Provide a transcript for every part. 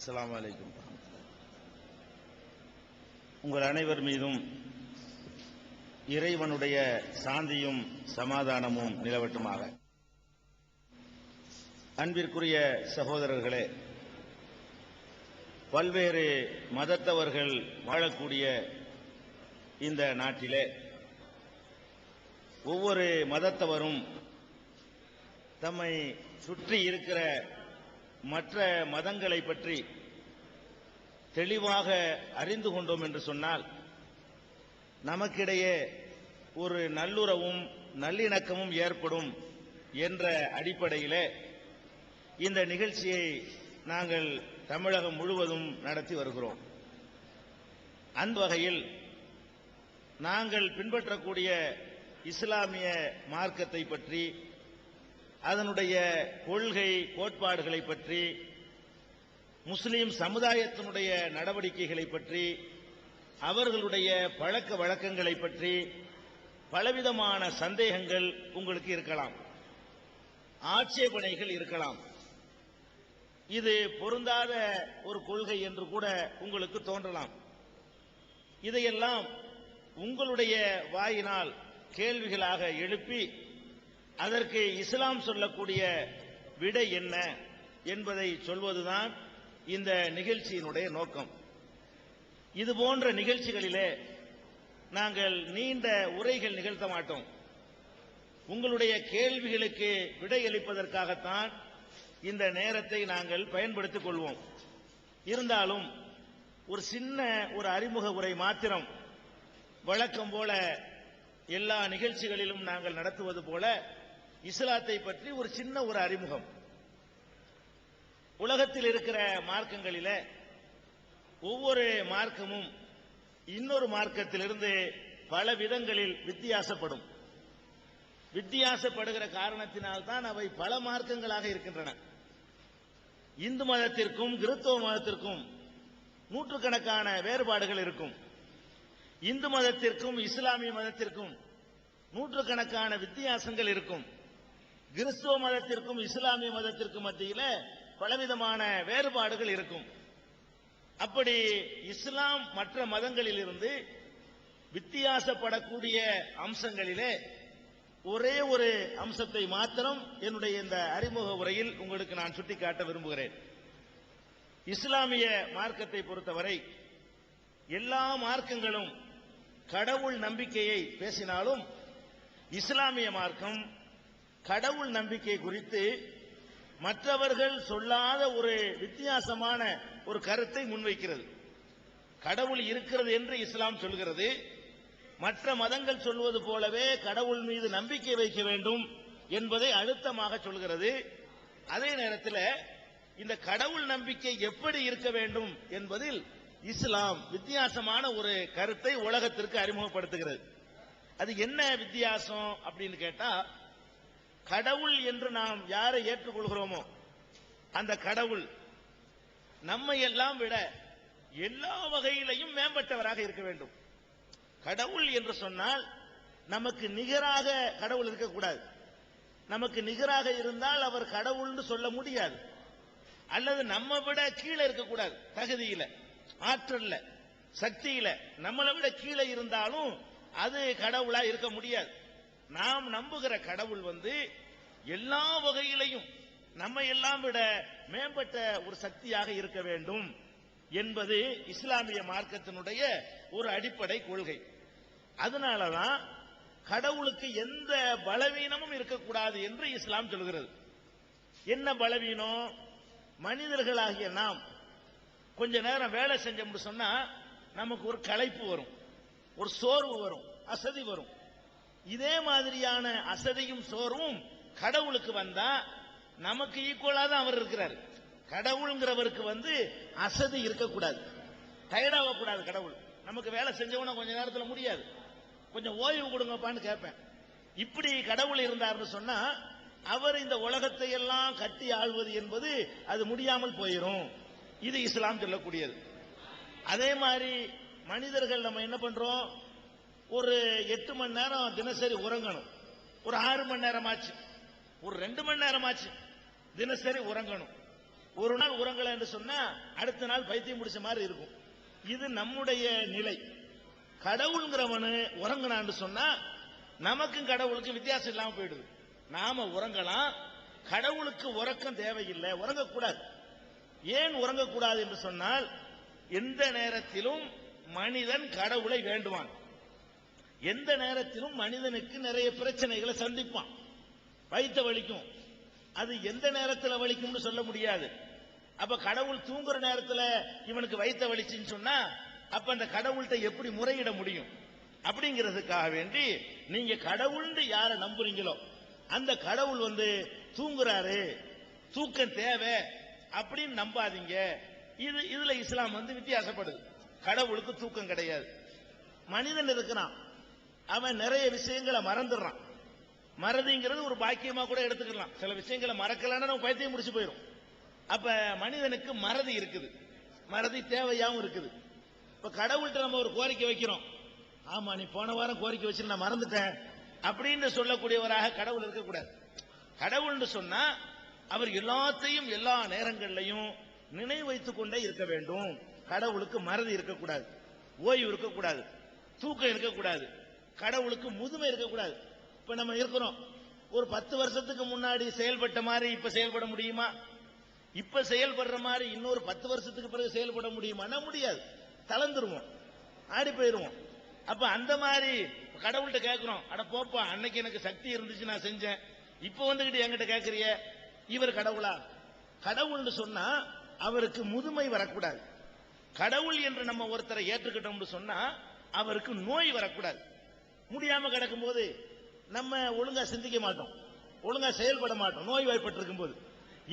அஸ்ஸலாமு அலைக்கும். உங்கள் அனைவர் மீதும் இறைவனுடைய சாந்தியும் சமாதானமும் நிலவட்டுமாக. அன்பிற்குரிய சகோதரர்களே, பல்வேறு மதத்தவர்கள் வாழக்கூடிய இந்த நாட்டிலே ஒவ்வொரு மதத்தவரும் தம்மை சுற்றி இருக்கிற மற்ற மதங்களை பற்றி தெளிவாக அறிந்து கொண்டோம் என்று சொன்னால் நமக்கிடையே ஒரு நல்லுறவும் நல்லிணக்கமும் ஏற்படும் என்ற அடிப்படையிலே இந்த நிகழ்ச்சியை நாங்கள் தமிழகம் முழுவதும் நடத்தி வருகிறோம். அந்த வகையில் நாங்கள் பின்பற்றக்கூடிய இஸ்லாமிய மார்க்கத்தை பற்றி, அதனுடைய கொள்கை கோட்பாடுகளை பற்றி, முஸ்லிம் சமுதாயத்தினுடைய நடவடிக்கைகளை பற்றி, அவர்களுடைய பழக்க வழக்கங்களை பற்றி பலவிதமான சந்தேகங்கள் உங்களுக்கு இருக்கலாம், ஆட்சேபனைகள் இருக்கலாம். இது பொருந்தாத ஒரு கொள்கை என்று கூட உங்களுக்கு தோன்றலாம். இதையெல்லாம் உங்களுடைய வாயினால் கேள்விகளாக எழுப்பி அதற்கு இஸ்லாம் சொல்லக்கூடிய விடை என்ன என்பதை சொல்வதுதான் இந்த நிகழ்ச்சியினுடைய நோக்கம். இது போன்ற நிகழ்ச்சிகளிலே நாங்கள் நீண்ட உரைகள் நிகழ்த்த மாட்டோம். உங்களுடைய கேள்விகளுக்கு விடையளிப்பதற்காகத்தான் இந்த நேரத்தை நாங்கள் பயன்படுத்திக் கொள்வோம். இருந்தாலும் ஒரு சின்ன ஒரு அறிமுக உரை மாத்திரம், வழக்கம் போல எல்லா நிகழ்ச்சிகளிலும் நாங்கள் நடத்துவது போல இஸ்லாத்தை பற்றி ஒரு சின்ன ஒரு அறிமுகம். உலகத்தில் இருக்கிற மார்க்கங்களிலே ஒவ்வொரு மார்க்கமும் இன்னொரு மார்க்கத்திலிருந்து பல விதங்களில் வித்தியாசப்படும். வித்தியாசப்படுகிற காரணத்தினால்தான் அவை பல மார்க்கங்களாக இருக்கின்றன. இந்து மதத்திற்கும் கிறிஸ்தவ மதத்திற்கும் நூற்றுக்கணக்கான வேறுபாடுகள் இருக்கும். இந்து மதத்திற்கும் இஸ்லாமிய மதத்திற்கும் நூற்றுக்கணக்கான வித்தியாசங்கள் இருக்கும். கிறிஸ்தவ மதத்திற்கும் இஸ்லாமிய மதத்திற்கும் மத்தியில் பலவிதமான வேறுபாடுகள் இருக்கும். அப்படி இஸ்லாம் மற்ற மதங்களில் இருந்து வித்தியாசப்படக்கூடிய அம்சங்களிலே ஒரே ஒரு அம்சத்தை மாத்திரம் என்னுடைய இந்த அறிமுக உரையில் உங்களுக்கு நான் சுட்டிக்காட்ட விரும்புகிறேன். இஸ்லாமிய மார்க்கத்தை பொறுத்தவரை எல்லா மார்க்கங்களும் கடவுள் நம்பிக்கையை பேசினாலும் இஸ்லாமிய மார்க்கம் கடவுள் நம்பிக்கை குறித்து மற்றவர்கள் சொல்லாத ஒரு வித்தியாசமான ஒரு கருத்தை முன்வைக்கிறது. கடவுள் இருக்கிறது என்று இஸ்லாம் சொல்கிறது. மற்ற மதங்கள் சொல்வது போலவே கடவுள் மீது நம்பிக்கை வைக்க வேண்டும் என்பதை அழுத்தமாக சொல்கிறது. அதே நேரத்தில் இந்த கடவுள் நம்பிக்கை எப்படி இருக்க வேண்டும் என்பதில் இஸ்லாம் வித்தியாசமான ஒரு கருத்தை உலகத்திற்கு அறிமுகப்படுத்துகிறது. அது என்ன வித்தியாசம் அப்படின்னு கேட்டா, கடவுள் என்று நாம் யாரை ஏற்றுக்கொள்கிறோமோ அந்த கடவுள் நம்மை எல்லாம் விட எல்லா வகையிலையும் மேம்பட்டவராக இருக்க வேண்டும். கடவுள் என்று சொன்னால் நமக்கு நிகராக கடவுள் இருக்கக்கூடாது. நமக்கு நிகராக இருந்தால் அவர் கடவுள்னு சொல்ல முடியாது. அல்லது நம்ம விட கீழே இருக்கக்கூடாது. தகுதியில, ஆற்றல்ல, சக்தியில நம்மளை விட கீழே இருந்தாலும் அது கடவுளா இருக்க முடியாது. நாம் நம்புகிற கடவுள் எல்லா வகையிலையும் நம்மை எல்லாம் விட மேம்பட்ட ஒரு சக்தியாக இருக்க வேண்டும் என்பது இஸ்லாமிய மார்க்கத்தினுடைய ஒரு அடிப்படை கொள்கை. அதனாலதான் கடவுளுக்கு எந்த பலவீனமும் இருக்கக்கூடாது என்று இஸ்லாம் சொல்கிறது. என்ன பலவீனம்? மனிதர்களாகிய நாம் கொஞ்ச நேரம் வேலை செஞ்சோம்னு சொன்னா நமக்கு ஒரு களைப்பு வரும், ஒரு சோர்வு வரும், அசதி வரும். இதே மாதிரியான அசதியும் சோர்வும் கடவுளுக்கு வந்தா நமக்கு ஈக்குவலா தான் அவர் இருக்கிறார். கடவுள்ங்கிறவருக்கு அசதி இருக்கக்கூடாது, டயர்டாக கூடாது. கடவுள் நமக்கு வேலை செஞ்சவன கொஞ்ச நேரத்தில் முடியாது, கொஞ்சம் ஓய்வு கொடுங்கப்பான்னு கேட்பேன். இப்படி கடவுள் இருந்தார்னு சொன்னா அவர் இந்த உலகத்தை எல்லாம் கட்டி ஆள்வது என்பது அது முடியாமல் போயிடும். இது இஸ்லாம் சொல்லக்கூடியது. அதே மாதிரி மனிதர்கள் நம்ம என்ன பண்றோம்? ஒரு 8 மணி நேரம் தினசரி உறங்கணும், ஒரு 6 மணி நேரமாச்சு, ஒரு 2 மணி நேரமாச்சு தினசரி உறங்கணும். ஒரு நாள் உறங்கல என்று சொன்னா அடுத்த நாள் பைத்தியம் முடிச்ச மாதிரி இருக்கும். இது நம்முடைய நிலை. கடவுள்ங்கிறவனு உறங்கினான்னு சொன்னா நமக்கும் கடவுளுக்கும் வித்தியாசம் இல்லாம போயிடுது. நாம உறங்கலாம், கடவுளுக்கு உறக்கம் தேவையில்லை, உறங்கக்கூடாது. ஏன் உறங்கக்கூடாது என்று சொன்னால், எந்த நேரத்திலும் மனிதன் கடவுளை வேண்டுவான். எந்த நேரத்திலும் மனிதனுக்கு நிறைய பிரச்சனைகளை சந்திப்பான். வயித்த வலிக்கும், அது எந்த நேரத்தில் வலிக்கும்னு சொல்ல முடியாது. அப்ப கடவுள் தூங்குற நேரத்தில் இவனுக்கு வயித்த வலிச்சுன்னு சொன்னா அப்ப அந்த கடவுள்கிட்ட எப்படி முறையிட முடியும்? அப்படிங்கிறதுக்காக வேண்டி நீங்க கடவுள்னு யாரை நம்புறீங்களோ அந்த கடவுள் தூங்குறாரு, தூக்கம் தேவை அப்படின்னு நம்பாதீங்க. இதுல இஸ்லாம் வித்தியாசப்படுது. கடவுளுக்கு தூக்கம் கிடையாது. மனிதன் இருக்கிறான், அவன் நிறைய விஷயங்களை மறந்துடுறான். மறதிங்கிறது ஒரு பாக்கியமா கூட எடுத்துக்கலாம். சில விஷயங்களை மறக்கலன்னா நம்ம பைத்தியம் முடிச்சு போயிடும். அப்ப மனிதனுக்கு மறதி இருக்குது, மறதி தேவையாவும் இருக்குது. இப்ப கடவுள்கிட்ட நம்ம ஒரு கோரிக்கை வைக்கிறோம், ஆமா நீ போன வாரம் கோரிக்கை வச்சு நான் மறந்துட்டேன் அப்படின்னு சொல்லக்கூடியவராக கடவுள் இருக்கக்கூடாது. கடவுள்னு சொன்னா அவர் எல்லாத்தையும் எல்லா நேரங்களிலையும் நினைவு வைத்துக் கொண்டே இருக்க வேண்டும். கடவுளுக்கு மறதி இருக்கக்கூடாது, ஓய்வு இருக்கக்கூடாது, தூக்கம் இருக்கக்கூடாது, கடவுளுக்கு முதுமை இருக்கக்கூடாது. இப்ப நம்ம இருக்கிறோம், ஒரு 10 வருஷத்துக்கு முன்னாடி செயல்பட்ட மாதிரி இப்ப செயல்பட முடியுமா? இப்ப செயல்படுற மாதிரி இன்னொரு 10 வருஷத்துக்கு பிறகு செயல்பட முடியுமானா முடியாது. தளர்ந்துருவோம், ஆடி போயிருவோம். அப்ப அந்த மாதிரி கடவுள்கிட்ட கேட்கிறோம், அட போப்பா அன்னைக்கு எனக்கு சக்தி இருந்துச்சு நான் செஞ்சேன், இப்ப வந்துகிட்டு என்கிட்ட கேட்கறிய, இவர் கடவுளா? கடவுள்னு சொன்னா அவருக்கு முதுமை வரக்கூடாது. கடவுள் என்று நம்ம ஒருத்தரை ஏற்றுக்கிட்டோம்னு சொன்னா அவருக்கு நோய் வரக்கூடாது. முடியாம கிடக்கும் போது நம்ம ஒழுங்கா சிந்திக்க மாட்டோம், ஒழுங்கா செயல்பட மாட்டோம், நோய் வாய்ப்பட்டு இருக்கும் போது.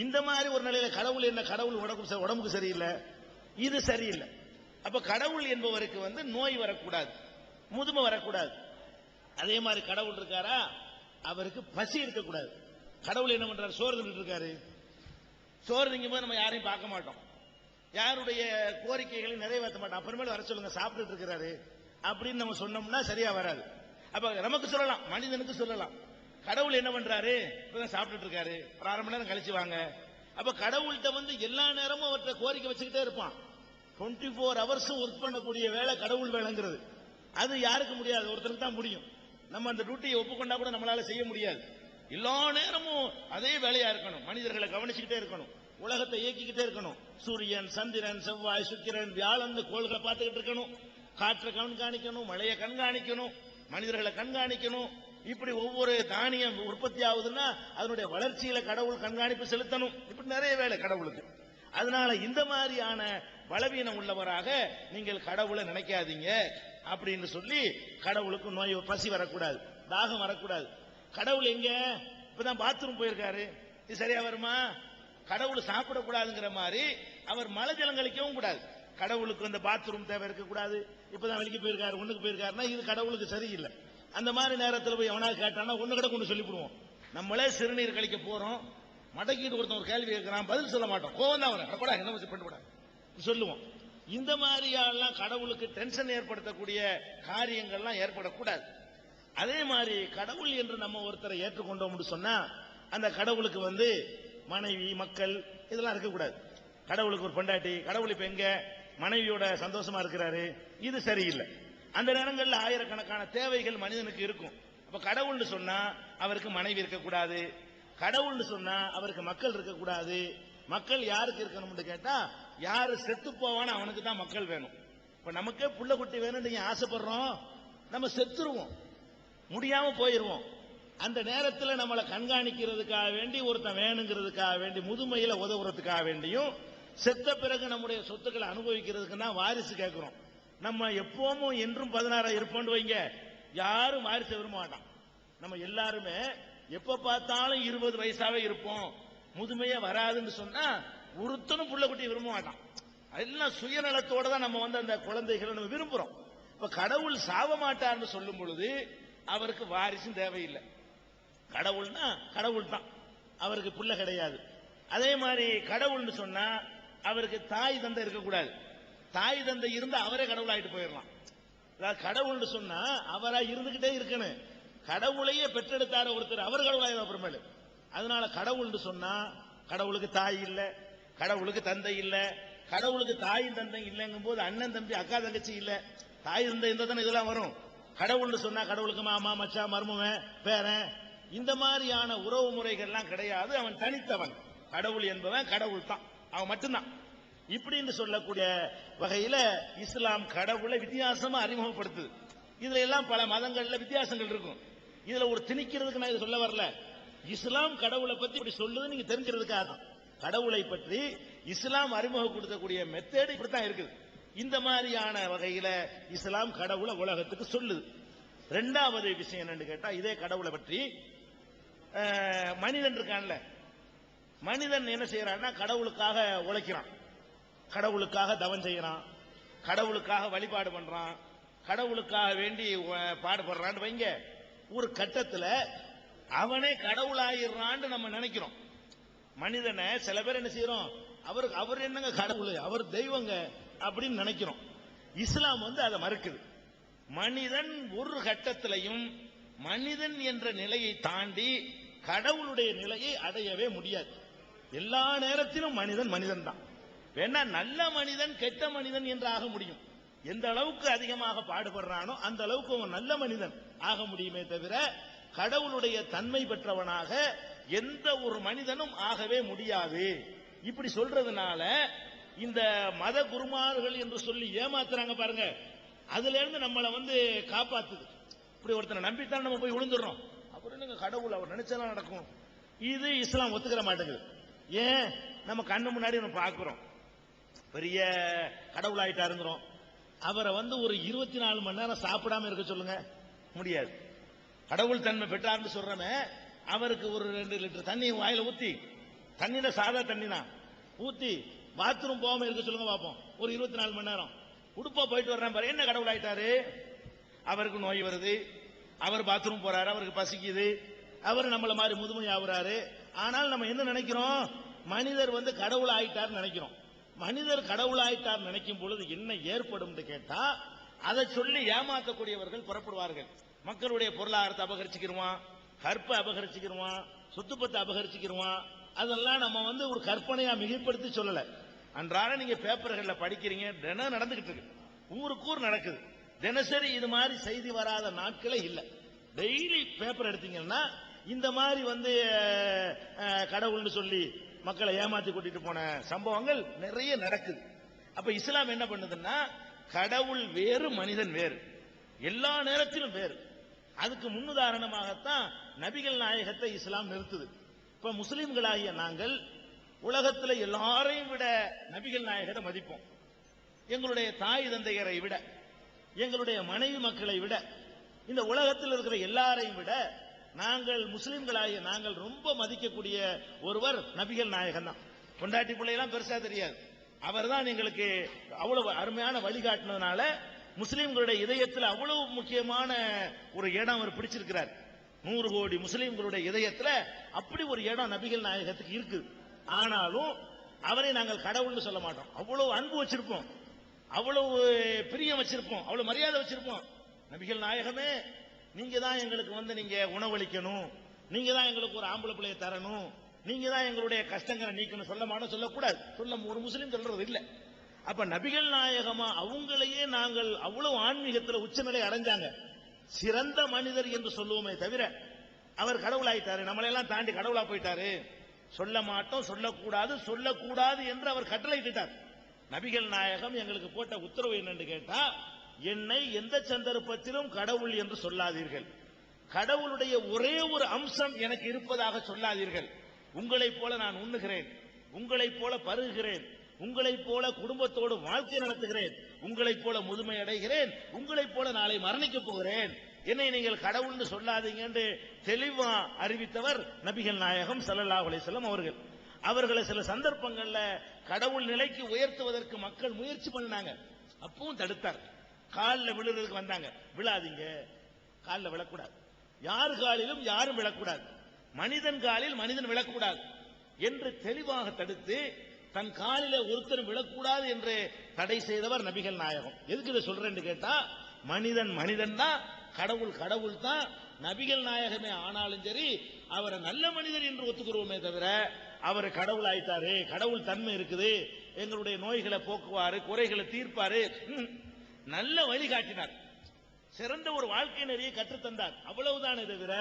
இந்த மாதிரி ஒரு நிலையில கடவுள் என்ன, கடவுள் உடம்புக்கு சரியில்லை, இது சரியில்லை. அப்ப கடவுள் என்பவருக்கு நோய் வரக்கூடாது, முதுமை வரக்கூடாது. அதே மாதிரி கடவுள் இருக்காரா, அவருக்கு பசி இருக்கக்கூடாது. கடவுள் என்ன பண்றாரு, சோறு தின்னுட்டு இருக்காரு. சோறு திங்கும் போது நம்ம யாரையும் பார்க்க மாட்டோம், யாருடைய கோரிக்கைகளை நிறைவேற்ற மாட்டோம். அப்புறமேல வர சொல்லுங்க சாப்பிட்டுட்டு இருக்கிறாரு அப்படின்னு நம்ம சொன்னோம்னா சரியா வராது. அப்ப நமக்கு சொல்லலாம், மனிதனுக்கு சொல்லலாம், கடவுள் என்ன பண்றாரு, இப்பதான் சாப்பிட்டுட்டு இருக்காரு, ஒரு 1/2 மணி நேரம் கழிச்சு வாங்க. அப்ப கடவுள்கிட்ட எல்லா நேரமும் அவர்கிட்ட கோரிக்கை வச்சுக்கிட்டே இருப்பான். 24 hours ஒர்க் பண்ணக்கூடிய வேலை கடவுள் வேலைங்கிறது. அது யாருக்கு முடியாது, ஒருத்தருக்கு தான் முடியும். நம்ம அந்த டியூட்டியை ஒப்புக்கொண்டா கூட நம்மளால செய்ய முடியாது. எல்லா நேரமும் அதே வேலையா இருக்கணும், மனிதர்களை கவனிச்சுக்கிட்டே இருக்கணும், உலகத்தை இயக்கிக்கிட்டே இருக்கணும். சூரியன், சந்திரன், செவ்வாய், சுக்கிரன், வியாழன் கோள்களை பார்த்துக்கிட்டு இருக்கணும், காற்றை கண்காணிக்கணும், மழையை கண்காணிக்கணும், மனிதர்களை கண்காணிக்கணும். இப்படி ஒவ்வொரு தானியம் உற்பத்தி ஆகுதுன்னா அதனுடைய வளர்ச்சியில கடவுள் கண்காணிப்பு செலுத்தணும். இப்படி நிறைய வேலை கடவுளுக்கு. அதனால இந்த மாதிரியான பலவீனம் உள்ளவராக நீங்கள் கடவுளை நினைக்காதீங்க அப்படின்னு சொல்லி, கடவுளுக்கு நோய் பசி வரக்கூடாது, தாகம் வரக்கூடாது. கடவுள் எங்க, இப்பதான் பாத்ரூம் போயிருக்காரு, இது சரியா வருமா? கடவுள் சாப்பிடக்கூடாதுங்கிற மாதிரி அவர் மலை ஜலம் கழிக்கவும் கூடாது. கடவுளுக்கு அந்த பாத்ரூம் தேவை இருக்கக்கூடாது. இப்பதான் வெளிக்கு போயிருக்காரு, ஒண்ணுக்கு போயிருக்காருன்னா இது கடவுளுக்கு சரியில்லை. அந்த மாதிரி நேரத்தில் போய் எவனாவது கேட்டானா ஒண்ணு கூட கொண்டு சொல்லிவிடுவோம். நம்மளே சிறுநீர் கழிக்க போறோம், மடக்கிட்டு ஒருத்தன் ஒரு கேள்வி கேட்கிறான், பதில் சொல்ல மாட்டோம், கோவம் தான் வரும், என்ன பண்ணக்கூடாது சொல்லுவோம். இந்த மாதிரியெல்லாம் கடவுளுக்கு டென்ஷன் ஏற்படுத்தக்கூடிய காரியங்கள்லாம் ஏற்படக்கூடாது. அதே மாதிரி கடவுள் என்று நம்ம ஒருத்தரை ஏற்றுக்கொண்டோம் சொன்னா அந்த கடவுளுக்கு மனைவி, மக்கள் இதெல்லாம் இருக்கக்கூடாது. கடவுளுக்கு ஒரு பொண்டாட்டி, கடவுள் இப்ப எங்க மனைவியோட சந்தோஷமா இருக்கிறாரு, இது சரியில்லை. அந்த நேரங்களில் ஆயிரக்கணக்கான தேவைகள் மனிதனுக்கு இருக்கும். அப்ப கடவுள்னு சொன்னா அவருக்கு மனைவி இருக்கக்கூடாது, கடவுள்னு சொன்னா அவருக்கு மக்கள் இருக்கக்கூடாது. மக்கள் யாருக்கு இருக்கணும்னு கேட்டா, யாரு செத்து போவான்னு அவனுக்கு தான் மக்கள் வேணும். இப்ப நமக்கே புள்ள குட்டி வேணும் நீங்க ஆசைப்படுறோம், நம்ம செத்துருவோம், முடியாம போயிருவோம். அந்த நேரத்தில் நம்மளை கண்காணிக்கிறதுக்காக வேண்டி ஒருத்தன் வேணுங்கிறதுக்காக வேண்டி, முதுமையில உதவுறதுக்காக வேண்டியும், செத்த பிறகு நம்முடைய சொத்துக்களை அனுபவிக்கிறதுக்குன்னா வாரிசு கேட்கிறோம். நம்ம எப்பவும் என்றும் 16 இருப்போம் வைங்க, யாரும் வாரிசு விரும்ப மாட்டான். நம்ம எல்லாருமே எப்ப பார்த்தாலும் 20 வயசாவே இருப்போம், முதுமையே வராதுன்னு சொன்னா ஒருத்தனும் புள்ள குட்டி விரும்ப மாட்டான். எல்லாம் சுயநலத்தோட தான் நம்ம அந்த குழந்தைகளை நம்ம விரும்புறோம். இப்ப கடவுள் சாவ மாட்டார்னு சொல்லும் பொழுது அவருக்கு வாரிசும் தேவையில்லை. கடவுள்னா கடவுள் தான், அவருக்கு புள்ள கிடையாது. அதே மாதிரி கடவுள்னு சொன்னா அவருக்கு தாய் தந்தை இருக்கக்கூடாது. தாய் தந்தை இருந்தா அவரே கடவுள் ஆயிட்டு போயிடலாம். கடவுள்னு சொன்னா அவரா இருந்துகிட்டே இருக்கணும். கடவுளையே பெற்றெடுத்தார ஒருத்தர், அவர் கடவுளாயிரும் அப்புறமேலு. அதனால கடவுள்னு சொன்னா கடவுளுக்கு தாய் இல்ல, கடவுளுக்கு தந்தை இல்ல, கடவுளுக்கு தாயும் தந்தை இல்லைங்கும் போது அண்ணன் தம்பி அக்கா தங்கச்சி இல்ல, தாய் தந்தை இருந்தா தானே இதெல்லாம் வரும். கடவுள்னு சொன்னா கடவுளுக்கு மாமா மச்சான் மருமவன் பேரன் இந்த மாதிரியான உறவு முறைகள்லாம் கிடையாது. அவன் தனித்தவன். கடவுள் என்பவன் கடவுள் தான், அவன் மட்டும்தான். இப்படின்னு சொல்லக்கூடிய வகையில இஸ்லாம் கடவுளை வித்தியாசமா அறிமுகப்படுத்துது. இதுல எல்லாம் பல மதங்கள்ல வித்தியாசங்கள் இருக்கும். இதுல ஒரு திணிக்கிறதுக்கு நான் இதை சொல்ல வரல. இஸ்லாம் கடவுளை பத்தி இப்படி சொல்லுது நீங்க தெரிஞ்சுக்கிறதுக்காக தான். கடவுளை பற்றி இஸ்லாம் அறிமுகப்படுத்தக்கூடிய மெத்தேடு இப்படித்தான் இருக்குது. இந்த மாதிரியான வகையில இஸ்லாம் கடவுளை உலகத்துக்கு சொல்லுது. ரெண்டாவது விஷயம் என்னன்னு கேட்டா, இதே கடவுளை பற்றி மனிதன் இருக்கான்ல, மனிதன் என்ன செய்யறான்னா கடவுளுக்காக உழைக்கிறான், கடவுளுக்காக தவம் செய்யறான், கடவுளுக்காக வழிபாடு பண்றான், கடவுளுக்காக வேண்டி பாடுபடுறான்னு வைங்க. ஒரு கட்டத்துல அவனே கடவுளாயிடுறான்னு நம்ம நினைக்கிறோம். மனிதனை சில பேர் என்ன செய்யறோம், அவர் என்னங்க கடவுள், அவர் தெய்வங்க அப்படின்னு நினைக்கிறோம். இஸ்லாம் அதை மறுக்குது. மனிதன் ஒரு கட்டத்திலையும் மனிதன் என்ற நிலையை தாண்டி கடவுளுடைய நிலையை அடையவே முடியாது. எல்லா நேரத்திலும் மனிதன் மனிதன் தான். வேணா நல்ல மனிதன் கெட்ட மனிதன் என்று ஆக முடியும். எந்த அளவுக்கு அதிகமாக பாடுபடுறானோ அந்த அளவுக்கு அவன் நல்ல மனிதன் ஆக முடியுமே தவிர கடவுளுடைய தன்மை பெற்றவனாக எந்த ஒரு மனிதனும் ஆகவே முடியாது. இப்படி சொல்றதுனால இந்த மத குருமார்கள் என்று சொல்லி ஏமாத்துறாங்க பாருங்க, அதுல இருந்து நம்மளை காப்பாத்துது. இப்படி ஒருத்தனை நம்பித்தான் நம்ம போய் விழுந்துடுறோம். அப்புறம் என்னங்க கடவுள், அவர் நினைச்சதான் நடக்கும். இது இஸ்லாம் ஒத்துக்கிற மாட்டேங்குது. ஏன், நம்ம கண்ணு முன்னாடி நம்ம பார்க்கிறோம், பெரிய கடவுள் ஆயிட்டாருங்கிறோம். அவரை ஒரு 24 மணி நேரம் சாப்பிடாம இருக்க சொல்லுங்க, முடியாது. கடவுள் தன்மை பெற்றார்னு சொல்றமே, அவருக்கு ஒரு 2 லிட்டர் தண்ணி வாயில ஊத்தி, தண்ணியில சாதா தண்ணி தான் ஊத்தி பாத்ரூம் போகாம இருக்க சொல்லுங்க பார்ப்போம். ஒரு 24 மணி நேரம் உடுப்பா போயிட்டு வர்றேன் பாரு, என்ன கடவுள் ஆயிட்டாரு? அவருக்கு நோய் வருது, அவர் பாத்ரூம் போறாரு, அவருக்கு பசிக்குது, அவர் நம்மள மாதிரி முதுமை ஆகுறாரு. ஆனால் நம்ம என்ன நினைக்கிறோம், மனிதர் கடவுள் ஆயிட்டார் நினைக்கிறோம். மனிதர் கடவுள் ஆயிட்டார் நினைக்கும் பொழுது என்ன ஏற்படும் கேட்டா, அதை சொல்லி ஏமாற்றக்கூடியவர்கள் புறப்படுவார்கள். மக்களுடைய பொருளாதாரத்தை அபகரிச்சுக்கிடுவான், கற்பை அபகரிச்சுக்கிடுவான், சொத்துப்பத்தை அபகரிச்சுக்கிடுவான். அதெல்லாம் நம்ம ஒரு கற்பனையா மிகைப்படுத்தி சொல்லல. அன்றாட நீங்க பேப்பர்கள்ல படிக்கிறீங்க, தினம் நடந்துகிட்டு இருக்கு, ஊருக்கூர் நடக்குது. தினசரி இது மாதிரி செய்தி வராத நாட்களே இல்லை. டெய்லி பேப்பர் எடுத்தீங்கன்னா இந்த மாதிரி கடவுள்னு சொல்லி மக்களை ஏமாத்தி கூட்டிட்டு போன சம்பவங்கள் நிறைய நடக்குது. அப்ப இஸ்லாம் என்ன பண்ணுதுன்னா, கடவுள் வேறு மனிதன் வேறு, எல்லா நேரத்திலும் வேறு. அதுக்கு முன்னுதாரணமாகத்தான் நபிகள் நாயகத்தை இஸ்லாம் நிறுத்துது. இப்ப முஸ்லிம்களாகிய நாங்கள் உலகத்தில் எல்லாரையும் விட நபிகள் நாயகத்தை மதிப்போம். எங்களுடைய தாய் தந்தையரை விட, எங்களுடைய மனைவி மக்களை விட, இந்த உலகத்தில் இருக்கிற எல்லாரையும் விட நாங்கள் முஸ்லிம்களாகிய நாங்கள் ரொம்ப மதிக்கக்கூடிய ஒருவர் நபிகள் நாயகம் தான். கொண்டாட்டி பிள்ளையெல்லாம் பெருசா தெரியாது, அவர் தான் எங்களுக்கு அவ்வளவு அருமையான வழிகாட்டினதுனால முஸ்லிம்களுடைய இதயத்தில் அவ்வளவு முக்கியமான ஒரு இடம் அவர் பிடிச்சிருக்கிறார். 100 கோடி முஸ்லிம்களுடைய இதயத்தில் அப்படி ஒரு இடம் நபிகள் நாயகத்துக்கு இருக்கு. ஆனாலும் அவரை நாங்கள் கடவுள்னு சொல்ல மாட்டோம். அவ்வளவு அன்பு வச்சிருப்போம், அவ்வளவு பிரியம் வச்சிருப்போம், அவ்வளவு மரியாதை வச்சிருப்போம். நபிகள் நாயகமே, நீங்க தான் எங்களுக்கு நீங்க உணவளிக்கணும், நீங்க தான் எங்களுக்கு ஒரு ஆம்பளை பிள்ளையை தரணும், நீங்க தான் எங்களுடைய கஷ்டங்களை நீக்கணும் சொல்ல மாட்டோம், சொல்லக்கூடாது. சொல்ல ஒரு முஸ்லீம் சொல்றது இல்லை. அப்ப நபிகள் நாயகமா அவங்களையே நாங்கள் அவ்வளவு ஆன்மீகத்தில் உச்சநிலை அடைஞ்சாங்க. சிறந்த மனிதர் என்று சொல்லுவோமே தவிர அவர் கடவுளாயிட்டாரு, நம்மளெல்லாம் தாண்டி கடவுளா போயிட்டாரு சொல்ல மாட்டோம், சொல்லக்கூடாது. சொல்லக்கூடாது என்று அவர் கட்டளையிட்டார். நபிகள் நாயகம் எங்களுக்கு போட்ட உத்தரவு என்னன்னு கேட்டா, என்னை எந்த சந்தர்ப்பத்திலும் கடவுள் என்று சொல்லாதீர்கள், கடவுளுடைய ஒரே ஒரு அம்சம் எனக்கு இருப்பதாக சொல்லாதீர்கள். உங்களைப் போல நான் உண்ணுகிறேன், உங்களைப் போல பருகுகிறேன், உங்களைப் போல குடும்பத்தோடு வாழ்க்கை நடத்துகிறேன், உங்களைப் போல முதுமை அடைகிறேன், உங்களைப் போல நாளை மரணிக்க போகிறேன், என்னை நீங்கள் கடவுள்னு சொல்லாதீங்க என்று தெளிவா அறிவித்தவர் நபிகள் நாயகம் ஸல்லல்லாஹு அலைஹி வஸல்லம் அவர்கள். அவர்களை சில சந்தர்ப்பங்கள்ல கடவுள் நிலைக்கு உயர்த்துவதற்கு மக்கள் முயற்சி பண்ணாங்க, அப்பவும் தடுத்தார். காலில் விழுறதுக்கு வந்தாங்க, விழாதீங்க, காலில் விழக்கூடாது, யார் காலிலும் யாரும் விழக்கூடாது, மனிதன் காலில் மனிதன் விழக்கூடாது என்று தெளிவாக தடுத்து தன் காலில ஒருத்தர் விழக்கூடாது என்று தடை செய்தவர் நபிகள் நாயகம். எதுக்கு இதை சொல்றேன்னு கேட்டா, மனிதன் மனிதன் தான், கடவுள் கடவுள் தான். நபிகள் நாயகமே ஆனாலும் சரி அவரை நல்ல மனிதர் என்று ஒத்துக்கிறோமே தவிர அவர் கடவுள் ஆயிட்டாரு, கடவுள் தன்மை இருக்குது, எங்களுடைய நோய்களை போக்குவாரு, குறைகளை தீர்ப்பாரு, நல்ல வழி காட்டினார், சிறந்த ஒரு வாழ்க்கை நெறியை கற்றுத்தந்தார். அவ்வளவுதான், தவிர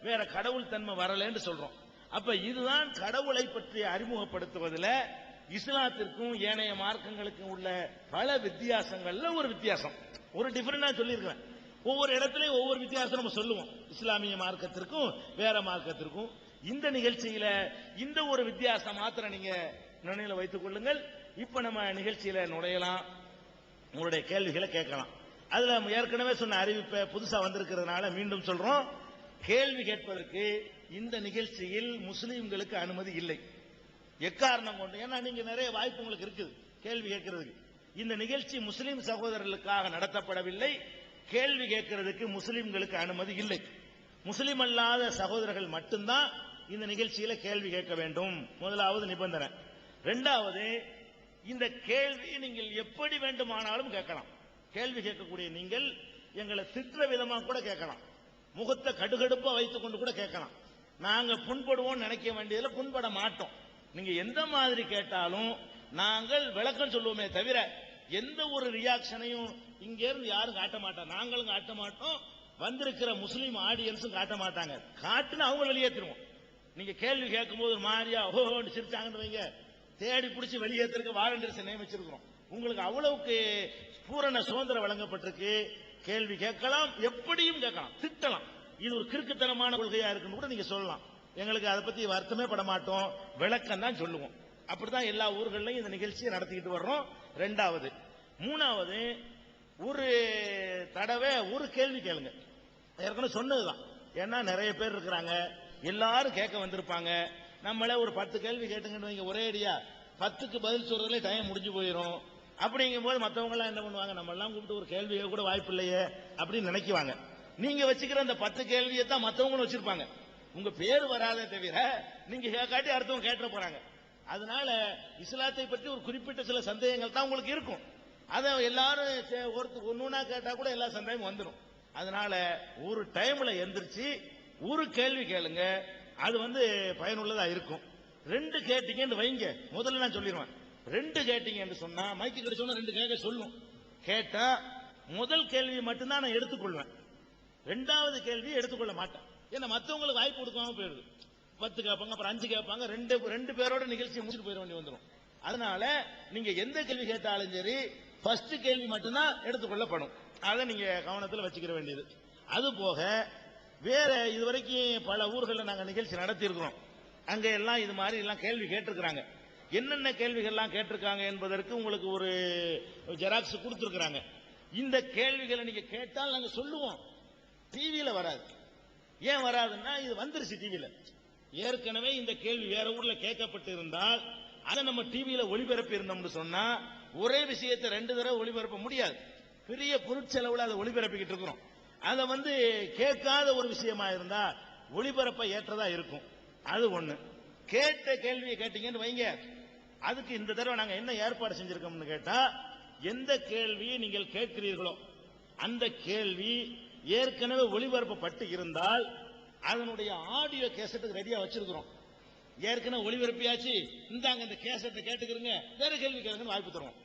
வேற கடவுள் தன்மை வரலன்னு சொல்றோம். அப்ப இதுதான் கடவுளை பற்றி அறிமுகப்படுத்துவதில் இஸ்லாத்திற்கும் ஏனைய மார்க்கங்களுக்கும் உள்ள பல வித்தியாசங்கள்ல ஒரு வித்தியாசம். ஒரு டிஃபரெண்டா சொல்லியிருக்கிறேன். ஒவ்வொரு இடத்துலயும் ஒவ்வொரு வித்தியாசம் நம்ம சொல்லுவோம், இஸ்லாமிய மார்க்கத்திற்கும் வேற மார்க்கத்திற்கும். இந்த நிகழ்ச்சியில இந்த ஒரு வித்தியாசம் மாத்திரம் நீங்க நினைவில் வைத்துக் கொள்ளுங்கள். இப்ப நம்ம நிகழ்ச்சியில நுழையலாம், உங்களுடைய கேள்விகளை கேட்கலாம். அதுல ஏற்கனவே சொன்ன அறிவிப்பை புதுசா வந்திருக்கிறதுனால மீண்டும் சொல்றோம், கேள்வி கேட்பதற்கு இந்த நிகழ்ச்சியில் முஸ்லீம்களுக்கு அனுமதி இல்லை, எக்காரணம் கொண்டு. ஏன்னா நீங்க நிறைய வாய்ப்பு உங்களுக்கு இருக்குது கேள்வி கேட்கறதுக்கு. இந்த நிகழ்ச்சி முஸ்லீம் சகோதரர்களுக்காக நடத்தப்படவில்லை, கேள்வி கேட்கறதுக்கு முஸ்லீம்களுக்கு அனுமதி இல்லை. முஸ்லீம் அல்லாத சகோதரர்கள் மட்டும்தான் இந்த நிகழ்ச்சியில கேள்வி கேட்க வேண்டும், முதலாவது நிபந்தனை. இரண்டாவது, இந்த கேள்வி நீங்கள் எப்படி வேண்டுமானாலும் கேட்கலாம். கேள்வி கேட்கக்கூடிய நீங்கள் எங்களை திட்டுற விதமா கூட கேட்கலாம், முகத்தை கடுகடுப்பா வைத்துக் கொண்டு கூட கேட்கலாம். நாங்க புண்படுவோம் நினைக்க வேண்டியதுல புண்பட மாட்டோம். நீங்க எந்த மாதிரி கேட்டாலும் நாங்கள் விளக்கம் சொல்லுவோமே தவிர எந்த ஒரு ரியாக்ஷனையும் இங்க இருந்து யாரும் காட்ட மாட்டாங்க, நாங்களும் காட்ட மாட்டோம், வந்திருக்கிற முஸ்லீம் ஆடியன்ஸும் காட்ட மாட்டாங்க. காட்டுன்னு அவங்க வெளியேற்றுவோம். நீங்க கேள்வி கேட்கும் போது மாரியா ஓஹோன்னு சிரிச்சாங்கன்னு வைங்க, தேடி பிடிச்சி வெளியேற்றிருக்க வாலண்டியர்ஸ் நியமிச்சிருக்கிறோம். உங்களுக்கு அவ்வளவுக்கு பூரண சுதந்திரம் வழங்கப்பட்டிருக்கு. கேள்வி கேட்கலாம், எப்படியும் கேட்கலாம், திட்டலாம். இது ஒரு கிறுக்குத்தனமான கொள்கையா இருக்குன்னு கூட நீங்க சொல்லலாம். எங்களுக்கு அதை பத்தி வருத்தமே பட மாட்டோம், விளக்கம் தான் சொல்லுவோம். அப்படித்தான் எல்லா ஊர்களையும் இந்த நிகழ்ச்சியை நடத்திக்கிட்டு வர்றோம். ரெண்டாவது. மூணாவது, ஒரு தடவை ஒரு கேள்வி கேளுங்க. ஏற்கனவே சொன்னதுதான். ஏன்னா நிறைய பேர் இருக்கிறாங்க, எல்லாரும் கேட்க வந்திருப்பாங்க. நம்மள ஒரு 10 கேள்வி கேட்டுங்கன்னு வைங்க, ஒரே அடியா 10க்கு பதில் சொல்றதுல டைம் முடிஞ்சு போயிடும். அப்படிங்கும் போது மற்றவங்க எல்லாம் என்ன பண்ணுவாங்க, நம்ம எல்லாம் கூப்பிட்டு ஒரு கேள்வி கூட வாய்ப்பு இல்லையே அப்படின்னு நினைக்குவாங்க. நீங்க வச்சுக்கிற அந்த 10 கேள்வியை தான் மற்றவங்களும் வச்சிருப்பாங்க. உங்க பேர் வராதே தவிர நீங்க கேட்காட்டி அடுத்தவங்க கேட்ட போறாங்க. அதனால இஸ்லாத்தை பற்றி ஒரு குறிப்பிட்ட சில சந்தேகங்கள் தான் உங்களுக்கு இருக்கும். அதை எல்லாரும் ஒன்னொன்னா கேட்டா கூட எல்லா சந்தேகமும் வந்துடும். அதனால ஒரு டைம்ல எந்திரிச்சு ஒரு கேள்வி கேளுங்க, அது பயனுள்ளதா இருக்கும். 2 கேட்டீங்கன்னு வைங்க, முதல்ல நான் சொல்லிடுவேன், 2 கேட்டீங்கன்னு சொன்னா மைக்கு கிட்ட சொன்னா 2 கேட்க சொல்லும். கேட்டா முதல் கேள்வி மட்டும்தான் நான் எடுத்துக்கொள்வேன், 2வது கேள்வி எடுத்துக்கொள்ள மாட்டேன். ஏன்னா மற்றவங்களுக்கு வாய்ப்பு கொடுக்காம போயிடுது. 10 கேட்பாங்க, அப்புறம் 5 கேட்பாங்க, ரெண்டு பேரோட நிகழ்ச்சியை முடிச்சுட்டு போயிட வேண்டி வந்துடும். அதனால நீங்க எந்த கேள்வி கேட்டாலும் சரி, ஃபர்ஸ்ட் கேள்வி மட்டும்தான் எடுத்துக்கொள்ளப்படும். அதை நீங்க கவனத்தில் வச்சுக்கிற வேண்டியது. அது போக வேற இதுவரைக்கும் பல ஊர்களில் நாங்கள் நிகழ்ச்சி நடத்தி இருக்கிறோம். அங்க எல்லாம் இது மாதிரி எல்லாம் கேள்வி கேட்டிருக்கிறாங்க. என்னென்ன கேள்விகள்லாம் கேட்டிருக்காங்க என்பதற்கு உங்களுக்கு ஒரு ஜெராக்ஸ் கொடுத்திருக்கிறாங்க. இந்த கேள்விகளை நீங்க கேட்டால் நாங்க சொல்லுவோம், டிவியில வராது. ஏன் வராதுன்னா இது வந்துருச்சு டிவியில. ஏற்கனவே இந்த கேள்வி வேற ஊர்ல கேட்கப்பட்டு இருந்தால் அதை நம்ம டிவியில ஒளிபரப்பி இருந்தோம்னு சொன்னா ஒரே விஷயத்தை 2 தடவை ஒளிபரப்ப முடியாது. பெரிய பொருட்செலவுல அதை ஒளிபரப்பிக்கிட்டு இருக்கிறோம். அதை கேட்காத ஒரு விஷயமா இருந்தா ஒளிபரப்ப ஏற்றதா இருக்கும். அது ஒண்ணு. கேட்ட கேள்வியை கேட்டீங்கன்னு வைங்க, அதுக்கு இந்த தடவை நாங்க என்ன ஏற்பாடு செஞ்சிருக்கோம்னு கேட்டா, எந்த கேள்வியை நீங்கள் கேட்கிறீர்களோ அந்த கேள்வி ஏற்கனவே ஒளிபரப்பப்பட்டு இருந்தால் அதனுடைய ஆடியோ கேசட்டுக்கு ரெடியா வச்சிருக்கிறோம். ஏற்கனவே ஒளிபரப்பியாச்சு, இந்தாங்க இந்த கேசட்டை கேட்டுக்கிறீங்க, வேற கேள்வி கேட்கணும்னு வாய்ப்பு தருவோம்.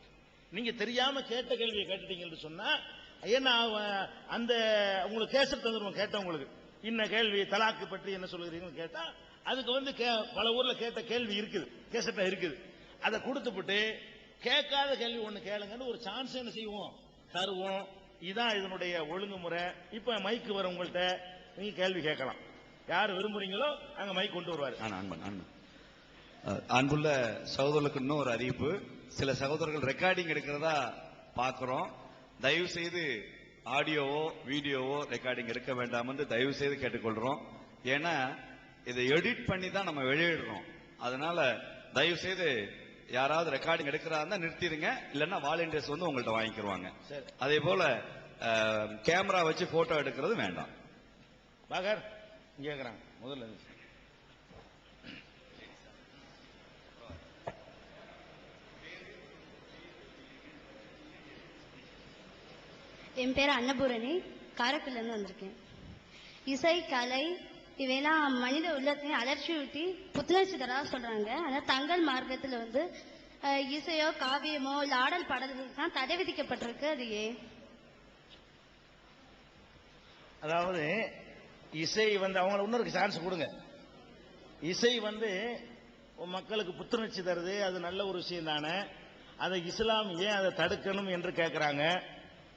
நீங்க தெரியாம கேட்ட கேள்வியை கேட்டுட்டீங்கன்னு சொன்னா, ஏன்னா அந்த உங்களுக்கு கேசட் தந்துருவோம். கேட்டவங்களுக்கு இன்ன கேள்வி தலாக்கு பற்றி என்ன சொல்லுறீங்கன்னு கேட்டா, அதுக்கு பல ஊர்ல கேட்ட கேள்வி இருக்குது, கேசட்டா இருக்குது. அதை கொடுத்துட்டு கேட்காத கேள்வி ஒண்ணு கேளுங்கன்னு ஒரு சான்ஸ் என்ன செய்வோம், தருவோம். இதான் இதனுடைய ஒழுங்குமுறை. இப்ப மைக்கு வர உங்கள்கிட்ட நீங்க கேள்வி கேட்கலாம். யார் விரும்புறீங்களோ அங்க மைக் கொண்டு வருவாரு. அன்புள்ள சகோதரர்களுக்கு இன்னும் ஒரு அறிவிப்பு. சில சகோதரர்கள் ரெக்கார்டிங் எடுக்கிறதா பாக்குறோம். தயவு செய்து ஆடியோவோ வீடியோவோ ரெக்கார்டிங் எடுக்க வேண்டாம் என்று தயவு செய்து கேட்டுக்கொள்றோம். ஏன்னா இதை எடிட் பண்ணி தான் நம்ம வெளியிடுறோம். அதனால தயவு செய்து யாராவது ரெக்கார்டிங் எடுக்கிறதா நிறுத்திடுங்க, இல்லைன்னா வாலண்டியர்ஸ் உங்கள்கிட்ட வாங்கிக்கிடுவாங்க. அதே போல கேமரா வச்சு போட்டோ எடுக்கிறது வேண்டாம். பாகர் கேக்குறாங்க முதல்ல. என் பேர் அன்னபூரணி, காரைக்குடில இருந்து வந்திருக்கேன். இசை, கலை இவையெல்லாம் மனித உள்ளத்தையும் அலட்சியூட்டி புத்துணர்ச்சி தரதா சொல்றாங்க. ஆனா தங்கள் மார்க்கத்துல வந்து இசையோ காவியமோ இல்ல ஆடல் பாடல்கள் தான் தடை விதிக்கப்பட்டிருக்கு. அது ஏன்? அதாவது இசை வந்து அவங்கள இன்னொரு சான்ஸ் கொடுங்க. இசை வந்து மக்களுக்கு புத்துணர்ச்சி தருது, அது நல்ல ஒரு விஷயம் தானே. அதை இஸ்லாம் ஏன் அதை தடுக்கணும் என்று கேட்கிறாங்க.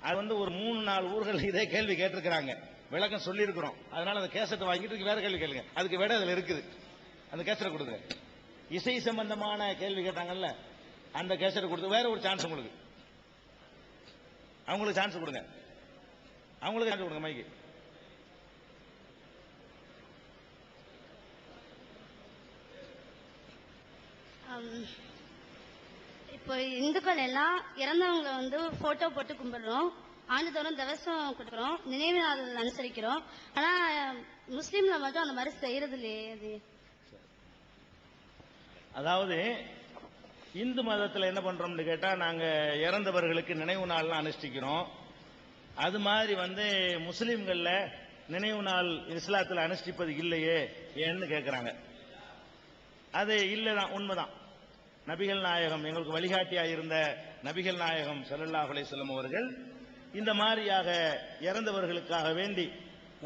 அது வந்து ஒரு 3-4 ஊர்கள் இதே கேள்வி கேட்டிருக்கிறாங்க, விளக்கம் சொல்லியிருக்கிறோம். அதனால அந்த கேசட்டை வாங்கிட்டு வேற கேள்வி கேளுங்க, அதுக்கு விட அதுல இருக்குது. அந்த கேசட்டை கொடுங்க. இசை சம்பந்தமான கேள்வி கேட்டாங்கல்ல, அந்த கேசட்டை கொடுத்து வேற ஒரு சான்ஸ் உங்களுக்கு, அவங்களுக்கு சான்ஸ் கொடுங்க, அவங்களுக்கு சான்ஸ் கொடுங்க மைக்கு. இப்போ இந்துக்கள் எல்லாம் இறந்தவங்க வந்து போட்டோ போட்டு கும்பிடுறோம், ஆண்டுதோறும் திவசம் கொடுக்குறோம், நினைவு நாள் அனுசரிக்கிறோம். ஆனா முஸ்லீம்ல மட்டும் அந்த மாதிரி செய்யறது இல்லையே. அது அதாவது இந்து மதத்தில் என்ன பண்றோம்னு கேட்டா, நாங்க இறந்தவர்களுக்கு நினைவு நாள்லாம் அனுஷ்டிக்கிறோம். அது மாதிரி வந்து முஸ்லீம்கள்ல நினைவு நாள் இஸ்லாத்தில் அனுஷ்டிப்பது இல்லையே ஏன்னு கேட்கிறாங்க. அது இல்லதான், உண்மைதான். நபிகள் நாயகம், எங்களுக்கு வழிகாட்டியாக இருந்த நபிகள் நாயகம் ஸல்லல்லாஹு அலைஹி வஸல்லம் அவர்கள் இந்த மாதிரியாக இறந்தவர்களுக்காக வேண்டி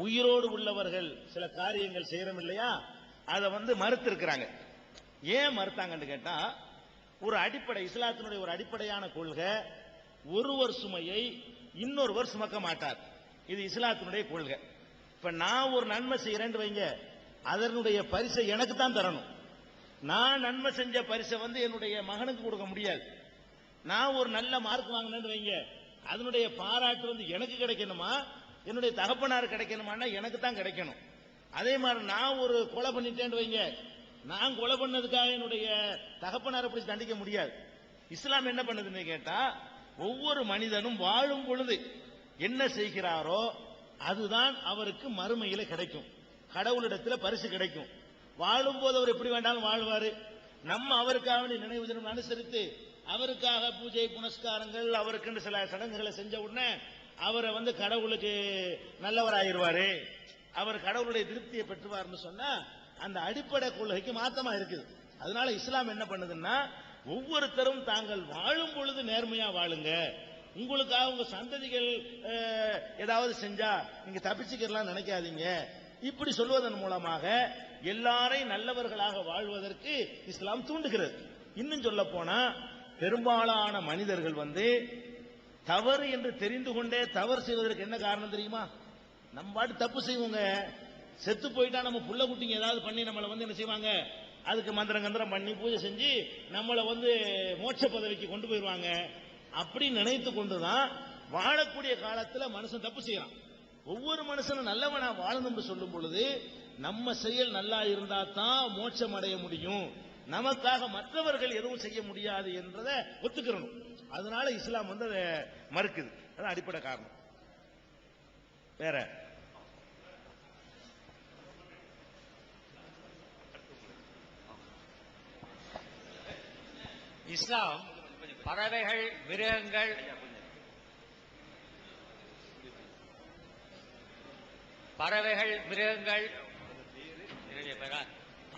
உயிரோடு உள்ளவர்கள் சில காரியங்கள் செய்யறோம் இல்லையா, அதை வந்து மறுத்து இருக்கிறாங்க. ஏன் மறுத்தாங்கன்னு கேட்டா, ஒரு அடிப்படை இஸ்லாத்தினுடைய ஒரு அடிப்படையான கொள்கை, ஒருவர் சுமையை இன்னொருவர் சுமக்க மாட்டார். இது இஸ்லாத்தினுடைய கொள்கை. இப்ப நான் ஒரு நன்மை செய்யறேன்னு வைங்க, அதனுடைய பரிசை எனக்கு தான் தரணும். நான் நன்மை செஞ்ச பரிசை வந்து என்னுடைய மகனுக்கு கொடுக்க முடியாது. நான் ஒரு நல்ல மார்க் வாங்கினேன்னு வைங்க, அதனுடைய பாராட்டு வந்து எனக்கு கிடைக்கணுமா, என்னுடைய தகப்பனார் கிடைக்கணுமான்னா எனக்கு தான் கிடைக்கணும். அதே மாதிரி நான் ஒரு கொலை பண்ணிட்டேன்னு வைங்க, நான் கொலை பண்ணதுக்காக என்னுடைய தகப்பனார் அப்படி தண்டிக்க முடியாது. இஸ்லாம் என்ன பண்ணுதுன்னு கேட்டா, ஒவ்வொரு மனிதனும் வாழும் பொழுது என்ன செய்கிறாரோ அதுதான் அவருக்கு மறுமையில கிடைக்கும், கடவுளிடத்தில் பரிசு கிடைக்கும். வாழும் போது அவர் எப்படி வேண்டாலும் வாழ்வாரு. நம்ம அவருக்காக நினைவு தினம் அனுசரித்து அவருக்காக பூஜை புனஸ்காரங்கள், அவருக்கு சில சடங்குகளை செஞ்ச உடனே அவரை வந்து கடவுளுக்கு நல்லவராயிருவாரு, அவர் கடவுளுடைய திருப்தியை பெற்றுவார்னு சொன்னா அந்த அடிப்படை கொள்கைக்கு மாத்தமா இருக்குது. அதனால இஸ்லாம் என்ன பண்ணுதுன்னா, ஒவ்வொருத்தரும் தாங்கள் வாழும் பொழுது நேர்மையா வாழுங்க, உங்களுக்காக உங்க சந்ததிகள் ஏதாவது செஞ்சா நீங்க தப்பிச்சுக்கலாம் நினைக்காதீங்க. இப்படி சொல்வதன் மூலமாக எல்லாரையும் நல்லவர்களாக வாழ்வதற்கு இஸ்லாம் தூண்டுகிறது. இன்னும் சொல்ல போனா, பெரும்பாலான மனிதர்கள் வந்து தவறு என்று தெரிந்து கொண்டே தவறு செய்வதற்கு என்ன காரணம் தெரியுமா? நம்ம பாட்டு தப்பு செய்வோங்க, செத்து போயிட்டா நம்ம புள்ள குட்டிங்க ஏதாவது பண்ணி நம்மளை வந்து என்ன செய்வாங்க, அதுக்கு மந்திரம் கந்திரம் பண்ணி பூஜை செஞ்சு நம்மளை வந்து மோட்ச பதவிக்கு கொண்டு போயிடுவாங்க. அப்படி நினைத்து கொண்டுதான் வாழக்கூடிய காலத்துல மனுஷன் தப்பு செய்யறான். ஒவ்வொரு மனுஷனும் நல்லவனா வாழணும்னு சொல்லும் பொழுது நம்ம செயல் நல்லா இருந்தா தான் மோட்சம் அடைய முடியும், நமக்காக மற்றவர்கள் எதுவும் செய்ய முடியாது என்றதை ஒத்துக்கிறணும். அதனால இஸ்லாம் வந்து அதை மறுக்குது. அதான் அடிப்படை காரணம். வேற இஸ்லாம் பறவைகள், மிருகங்கள்,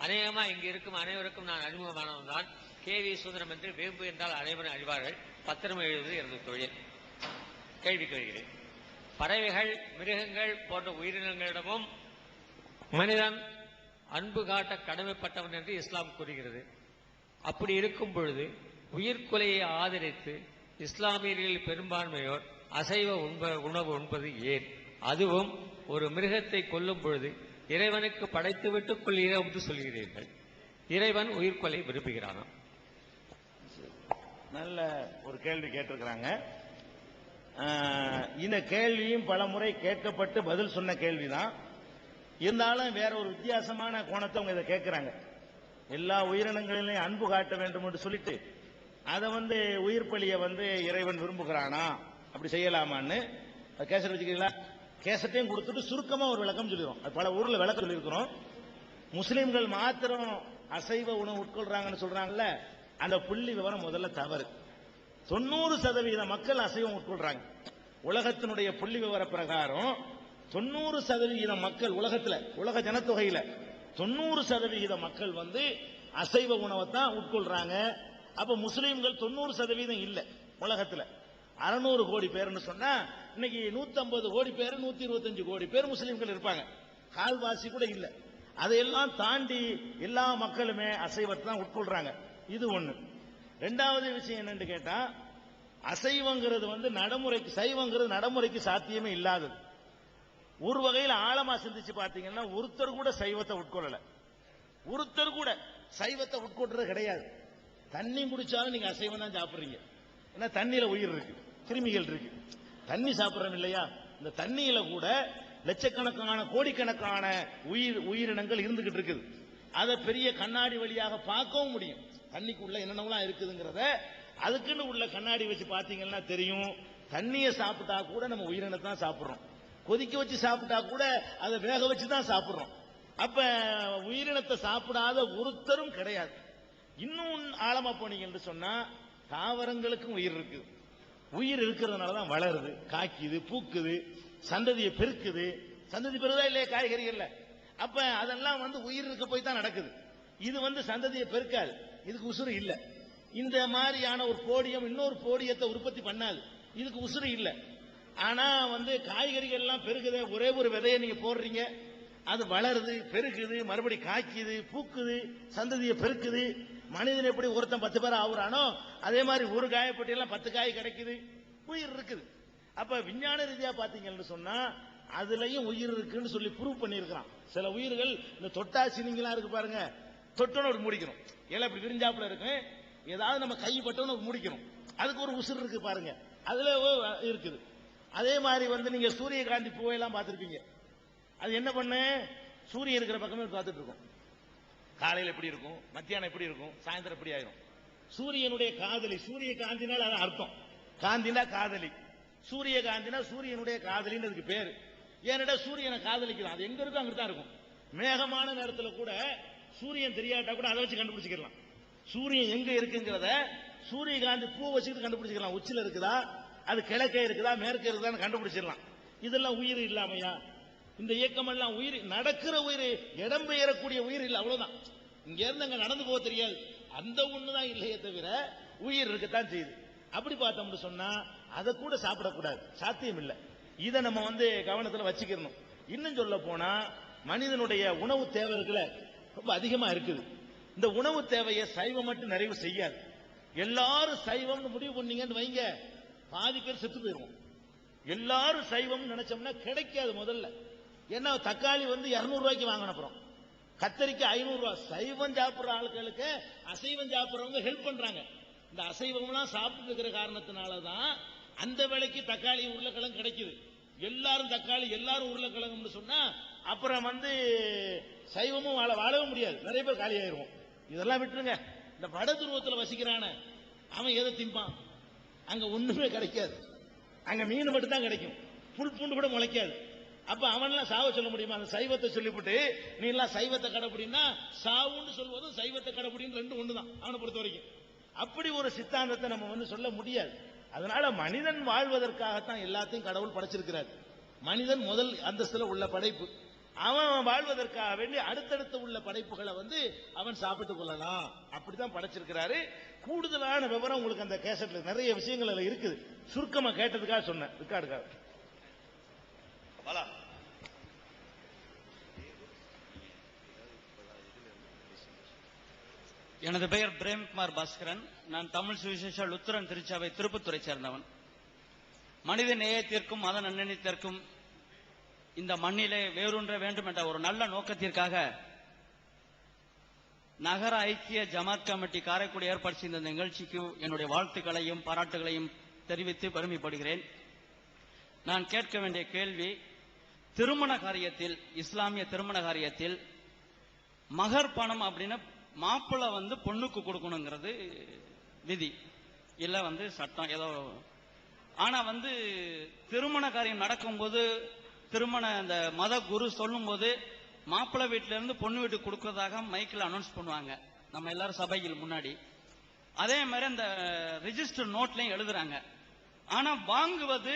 அநேகமா இங்கு இருக்கும் அனைவருக்கும் நான் அறிமுகமானவன் தான். KV சுந்தரம் என்று வேம்பு என்றால் அனைவரும் அறிவார்கள். பத்திரம் எழுதுவது எனது தொழில். கேள்வி கேட்கிறேன். பறவைகள், மிருகங்கள் போன்ற உயிரினங்களிடமும் மனிதன் அன்பு காட்ட கடமைப்பட்டவன் என்று இஸ்லாம் கூறுகிறது. அப்படி இருக்கும் பொழுது உயிர்கொலையை ஆதரித்து இஸ்லாமியர்களில் பெரும்பான்மையோர் அசைவ உணவு உண்பது ஏன்? அதுவும் ஒரு மிருகத்தை கொல்லும் பொழுது இறைவனுக்கு படைத்துவிட்டு கொள்கிறோம் என்று சொல்கிறீர்கள். இறைவன் உயிர்கொலை விரும்புகிறானா? நல்ல ஒரு கேள்வி கேட்டிருக்கிறாங்க. இந்த கேள்வியும் பல முறை கேட்கப்பட்டு பதில் சொன்ன கேள்விதான். இருந்தாலும் வேற ஒரு வித்தியாசமான கோணத்தை அவங்க இதை கேட்கிறாங்க. எல்லா உயிரினங்களிலையும் அன்பு காட்ட வேண்டும் என்று சொல்லிட்டு அதை வந்து உயிர் பலியை வந்து இறைவன் விரும்புகிறானா, அப்படி செய்யலாமான்னு கேசட் வச்சுக்கிறீங்களா? கேசட்டையும் கொடுத்துட்டு சுருக்கமா ஒரு விளக்கம் சொல்லிடுறோம். பல ஊர்ல விளக்கம் சொல்லியிருக்கிறோம். முஸ்லிம்கள் மாத்திரம் அசைவ உணவு உட்கொள்றாங்கன்னு சொல்றாங்கல்ல, அந்த புள்ளி விவரம் முதல்ல தவறு. 90% மக்கள் அசைவம் உட்கொள்றாங்க. உலகத்தினுடைய புள்ளி விவர பிரகாரம் 90% மக்கள் உலக ஜனத்தொகையில 90% மக்கள் வந்து அசைவ உணவை தான் உட்கொள்றாங்க. அப்ப முஸ்லீம்கள் 90% இல்ல உலகத்துல. 600 கோடி பேர்னு சொன்னா இன்னைக்கு 150 கோடி பேர் 125 கோடி பேர் முஸ்லீம்கள் இருப்பாங்க. கால்வாசி கூட இல்ல. அதையெல்லாம் தாண்டி எல்லா மக்களுமே அசைவத்தை தான் உட்கொள்றாங்க. இது ஒண்ணு. ரெண்டாவது விஷயம் என்னன்னு கேட்டா, அசைவங்கிறது வந்து சைவங்கிறது நடைமுறைக்கு சாத்தியமே இல்லாதது. ஒரு வகையில் ஆழமா சிந்திச்சு பாத்தீங்கன்னா ஒருத்தர் கூட சைவத்தை உட்கொள்ளல. ஒருத்தர் கூட சைவத்தை உட்கொள்றது கிடையாது. தண்ணி குடிச்சாலும் நீங்க அசைவம் தான் சாப்பிடுறீங்க. ஏன்னா தண்ணியில உயிர் இருக்கு, கிருமிகள் இருக்கு. தண்ணி சாப்பிடுறோம் இல்லையா, இந்த தண்ணியில கூட லட்சக்கணக்கான கோடிக்கணக்கான உயிரினங்கள் இருந்துகிட்டு இருக்குது. அதை பெரிய கண்ணாடி வழியாக பார்க்கவும் முடியும். தண்ணிக்குள்ள என்னென்னலாம் இருக்குதுங்கிறத அதுக்குன்னு உள்ள கண்ணாடி வச்சு பார்த்தீங்கன்னா தெரியும். தண்ணியை சாப்பிட்டா கூட நம்ம உயிரினத்தை தான் சாப்பிடுறோம். கொதிக்க வச்சு சாப்பிட்டா கூட அதை வேக வச்சு தான் சாப்பிடுறோம். அப்ப உயிரினத்தை சாப்பிடாத ஒருத்தரும் கிடையாது. இன்னும் ஆழமா போனீங்க என்று சொன்னா தாவரங்களுக்கும் உயிர் இருக்குது. உயிர் இருக்கிறதுனால தான் வளருது, காய்க்குது, பூக்குது, சந்ததியை பெருக்குது. சந்ததி பெருதா இல்லையா காய்கறிகள்ல? அப்ப அதெல்லாம் வந்து உயிர் இருக்க போய் தான் நடக்குது. இது வந்து சந்ததியை பெருக்காது, இதுக்கு உசுறு இல்ல. இந்த மாதிரியான ஒரு போடியம் இன்னொரு போடியத்தை உற்பத்தி பண்ணாது, இதுக்கு உசுறு இல்ல. ஆனா வந்து காய்கறிகள் எல்லாம் பெருகுது. ஒரே ஒரு விதையை நீங்க போடுறீங்க, அது வளருது, பெருக்குது, மறுபடி காய்க்குது, பூக்குது, சந்ததியை பெருக்குது. மனிதன் எப்படி ஒருத்தன் 10 பேர் ஆகுறானோ அதே மாதிரி ஒரு காயப்பட்டி எல்லாம் 10 காய் கிடைக்குது, உயிர் இருக்குது. அப்ப விஞ்ஞான ரீதியா பாத்தீங்கன்னு சொன்னா அதுலயும் உயிர் இருக்குன்னு சொல்லி ப்ரூவ் பண்ணியிருக்கிறான். சில உயிர்கள் இந்த தொட்டாசினிங்களா இருக்கு பாருங்க, தொட்டோன்னு முடிக்கணும், இலை இப்படி விரிஞ்சாப்புல இருக்கு, ஏதாவது நம்ம கை பட்டோன்னு முடிக்கணும், அதுக்கு ஒரு உசுர் இருக்கு பாருங்க, அதுல இருக்குது. அதே மாதிரி வந்து நீங்க சூரியகாந்தி பூவையெல்லாம் பார்த்திருப்பீங்க. அது என்ன பண்ண, சூரியன் இருக்கிற பக்கமே பார்த்துட்டு இருக்கும். காலையில் எப்படி இருக்கும், மத்தியானம் எப்படி இருக்கும், சாயந்தரம் எப்படி ஆயிரும். சூரியனுடைய காதலி, சூரிய காந்தினால் அது அர்த்தம். காந்தினா காதலி, சூரிய காந்தினா சூரியனுடைய காதலின்னு அதுக்கு பேரு. ஏன்னா சூரியனை காதலிக்கலாம், அது எங்க இருக்கும் அங்கிட்டு தான் இருக்கும். மேகமான நேரத்தில் கூட சூரியன் தெரியாட்டா கூட அதை வச்சு கண்டுபிடிச்சிக்கலாம். சூரியன் எங்க இருக்குங்கிறத சூரியகாந்தி பூ வச்சுக்கிட்டு கண்டுபிடிச்சிக்கலாம். உச்சில இருக்குதா, அது கிழக்கே இருக்குதா, மேற்கே இருக்குதான்னு கண்டுபிடிச்சிடலாம். இதெல்லாம் உயிர் இல்லாமையா? இந்த இயக்கம் எல்லாம் உயிர், நடக்கிற உயிர், இடம் பெயரக்கூடிய உயிர் இல்லை, அவ்வளவுதான். இங்க இருந்து அங்க நடந்து போக தெரியாது, அந்த ஒண்ணுதான் இல்லையே தவிர உயிர் இருக்கத்தான் செய்யுது. அப்படி பார்த்தோம்னு சொன்னா அதை கூட சாப்பிடக்கூடாது, சாத்தியம் இல்லை. இதை நம்ம வந்து கவனத்தில் வச்சுக்கணும். இன்னும் சொல்ல போனா மனிதனுடைய உணவு தேவை இருக்குல்ல, ரொம்ப அதிகமா இருக்குது. இந்த உணவு தேவையை சைவம் மட்டும் நிறைவு செய்யாது. எல்லாரும் சைவம்னு முடிவு பண்ணீங்கன்னு வைங்க, பாதி பேர் செத்து போயிருவோம். எல்லாரும் சைவம் நினைச்சோம்னா கிடைக்காது முதல்ல. ஏன்னா தக்காளி வந்து 200 ரூபாய்க்கு வாங்கின அப்புறம் கத்தரிக்காய் 500 ரூபாய். சைவம் சாப்பிடுற ஆட்களுக்கு அசைவம் சாப்பிடுறவங்க ஹெல்ப் பண்றாங்க. இந்த அசைவம்லாம் சாப்பிட்டு இருக்கிற காரணத்தினாலதான் அந்த விலைக்கு தக்காளி உருளைக்கிழங்கு கிடைக்குது. எல்லாரும் தக்காளி எல்லாரும் உருளைக்கிழங்குன்னு சொன்னா அப்புறம் வந்து சைவமும் வாழவும் முடியாது, நிறைய பேர் காலி ஆயிரும். இதெல்லாம் விட்டுருங்க. இந்த வட துருவத்தில் வசிக்கிறான அவன் எதை திம்பான்? அங்க ஒண்ணுமே கிடைக்காது, அங்க மீன் மட்டும் தான் கிடைக்கும், புல் பூண்டு கூட முளைக்காது. அப்ப அவன்லாம் சாவ சொல்ல முடியுமா? அந்த சைவத்தை சொல்லிவிட்டு நீ எல்லாம் சைவத்தை கடைபிடினா சாவுன்னு சொல்வதும் சைவத்தை கடைபிடின்னு ரெண்டு ஒண்ணுதான் அவனை பொறுத்த வரைக்கும். அப்படி ஒரு சித்தாந்தத்தை நம்ம வந்து சொல்ல முடியாது. அதனால மனிதன் வாழ்வதற்காகத்தான் எல்லாத்தையும் கடவுள் படைச்சிருக்கிறார். மனிதன் முதல் அந்தஸ்துல உள்ள படைப்பு, அவன் வாழ்வதற்காக வேண்டி அடுத்தடுத்து உள்ள படைப்புகளை வந்து அவன் சாப்பிட்டுக் கொள்ளலாம், அப்படித்தான் படைச்சிருக்கிறாரு. கூடுதலான விவரம் உங்களுக்கு அந்த கேசட்ல நிறைய விஷயங்கள் அதுல இருக்குது. சுருக்கமா கேட்டதுக்காக சொன்னேன், ரெக்கார்டுக்காக. எனது பெயர் பிரேம்குமார் பாஸ்கரன். நான் தமிழ் சுவிசேஷ லுத்தரன் திருச்சபை திருப்பத்தூரை சேர்ந்தவன். மனித நேயத்திற்கும் மத நன்னெண்ணத்திற்கும் இந்த மண்ணிலே வேரூன்ற வேண்டும் என்ற ஒரு நல்ல நோக்கத்திற்காக நகர ஐக்கிய ஜமாத் கமிட்டி காரைக்குடி ஏற்பாடு செய்த நிகழ்ச்சிக்கு என்னுடைய வாழ்த்துக்களையும் பாராட்டுகளையும் தெரிவித்து பெருமைப்படுகிறேன். நான் கேட்க வேண்டிய கேள்வி, திருமண காரியத்தில், இஸ்லாமிய திருமண காரியத்தில் மகர் பணம் அப்படின்னு மாப்பிள்ளை வந்து பொண்ணுக்கு கொடுக்கணுங்கிறது விதி இல்ல வந்து சட்டம் ஏதோ. ஆனா வந்து திருமண காரியம் நடக்கும்போது திருமண அந்த மத குரு சொல்லும் போது மாப்பிள்ளை வீட்டில இருந்து பொண்ணு வீட்டுக்கு கொடுக்கறதாக மைக்கில் அனௌன்ஸ் பண்ணுவாங்க நம்ம எல்லாரும் சபையில் முன்னாடி. அதே மாதிரி அந்த ரிஜிஸ்டர் நோட்லயும் எழுதுறாங்க. ஆனா வாங்குவது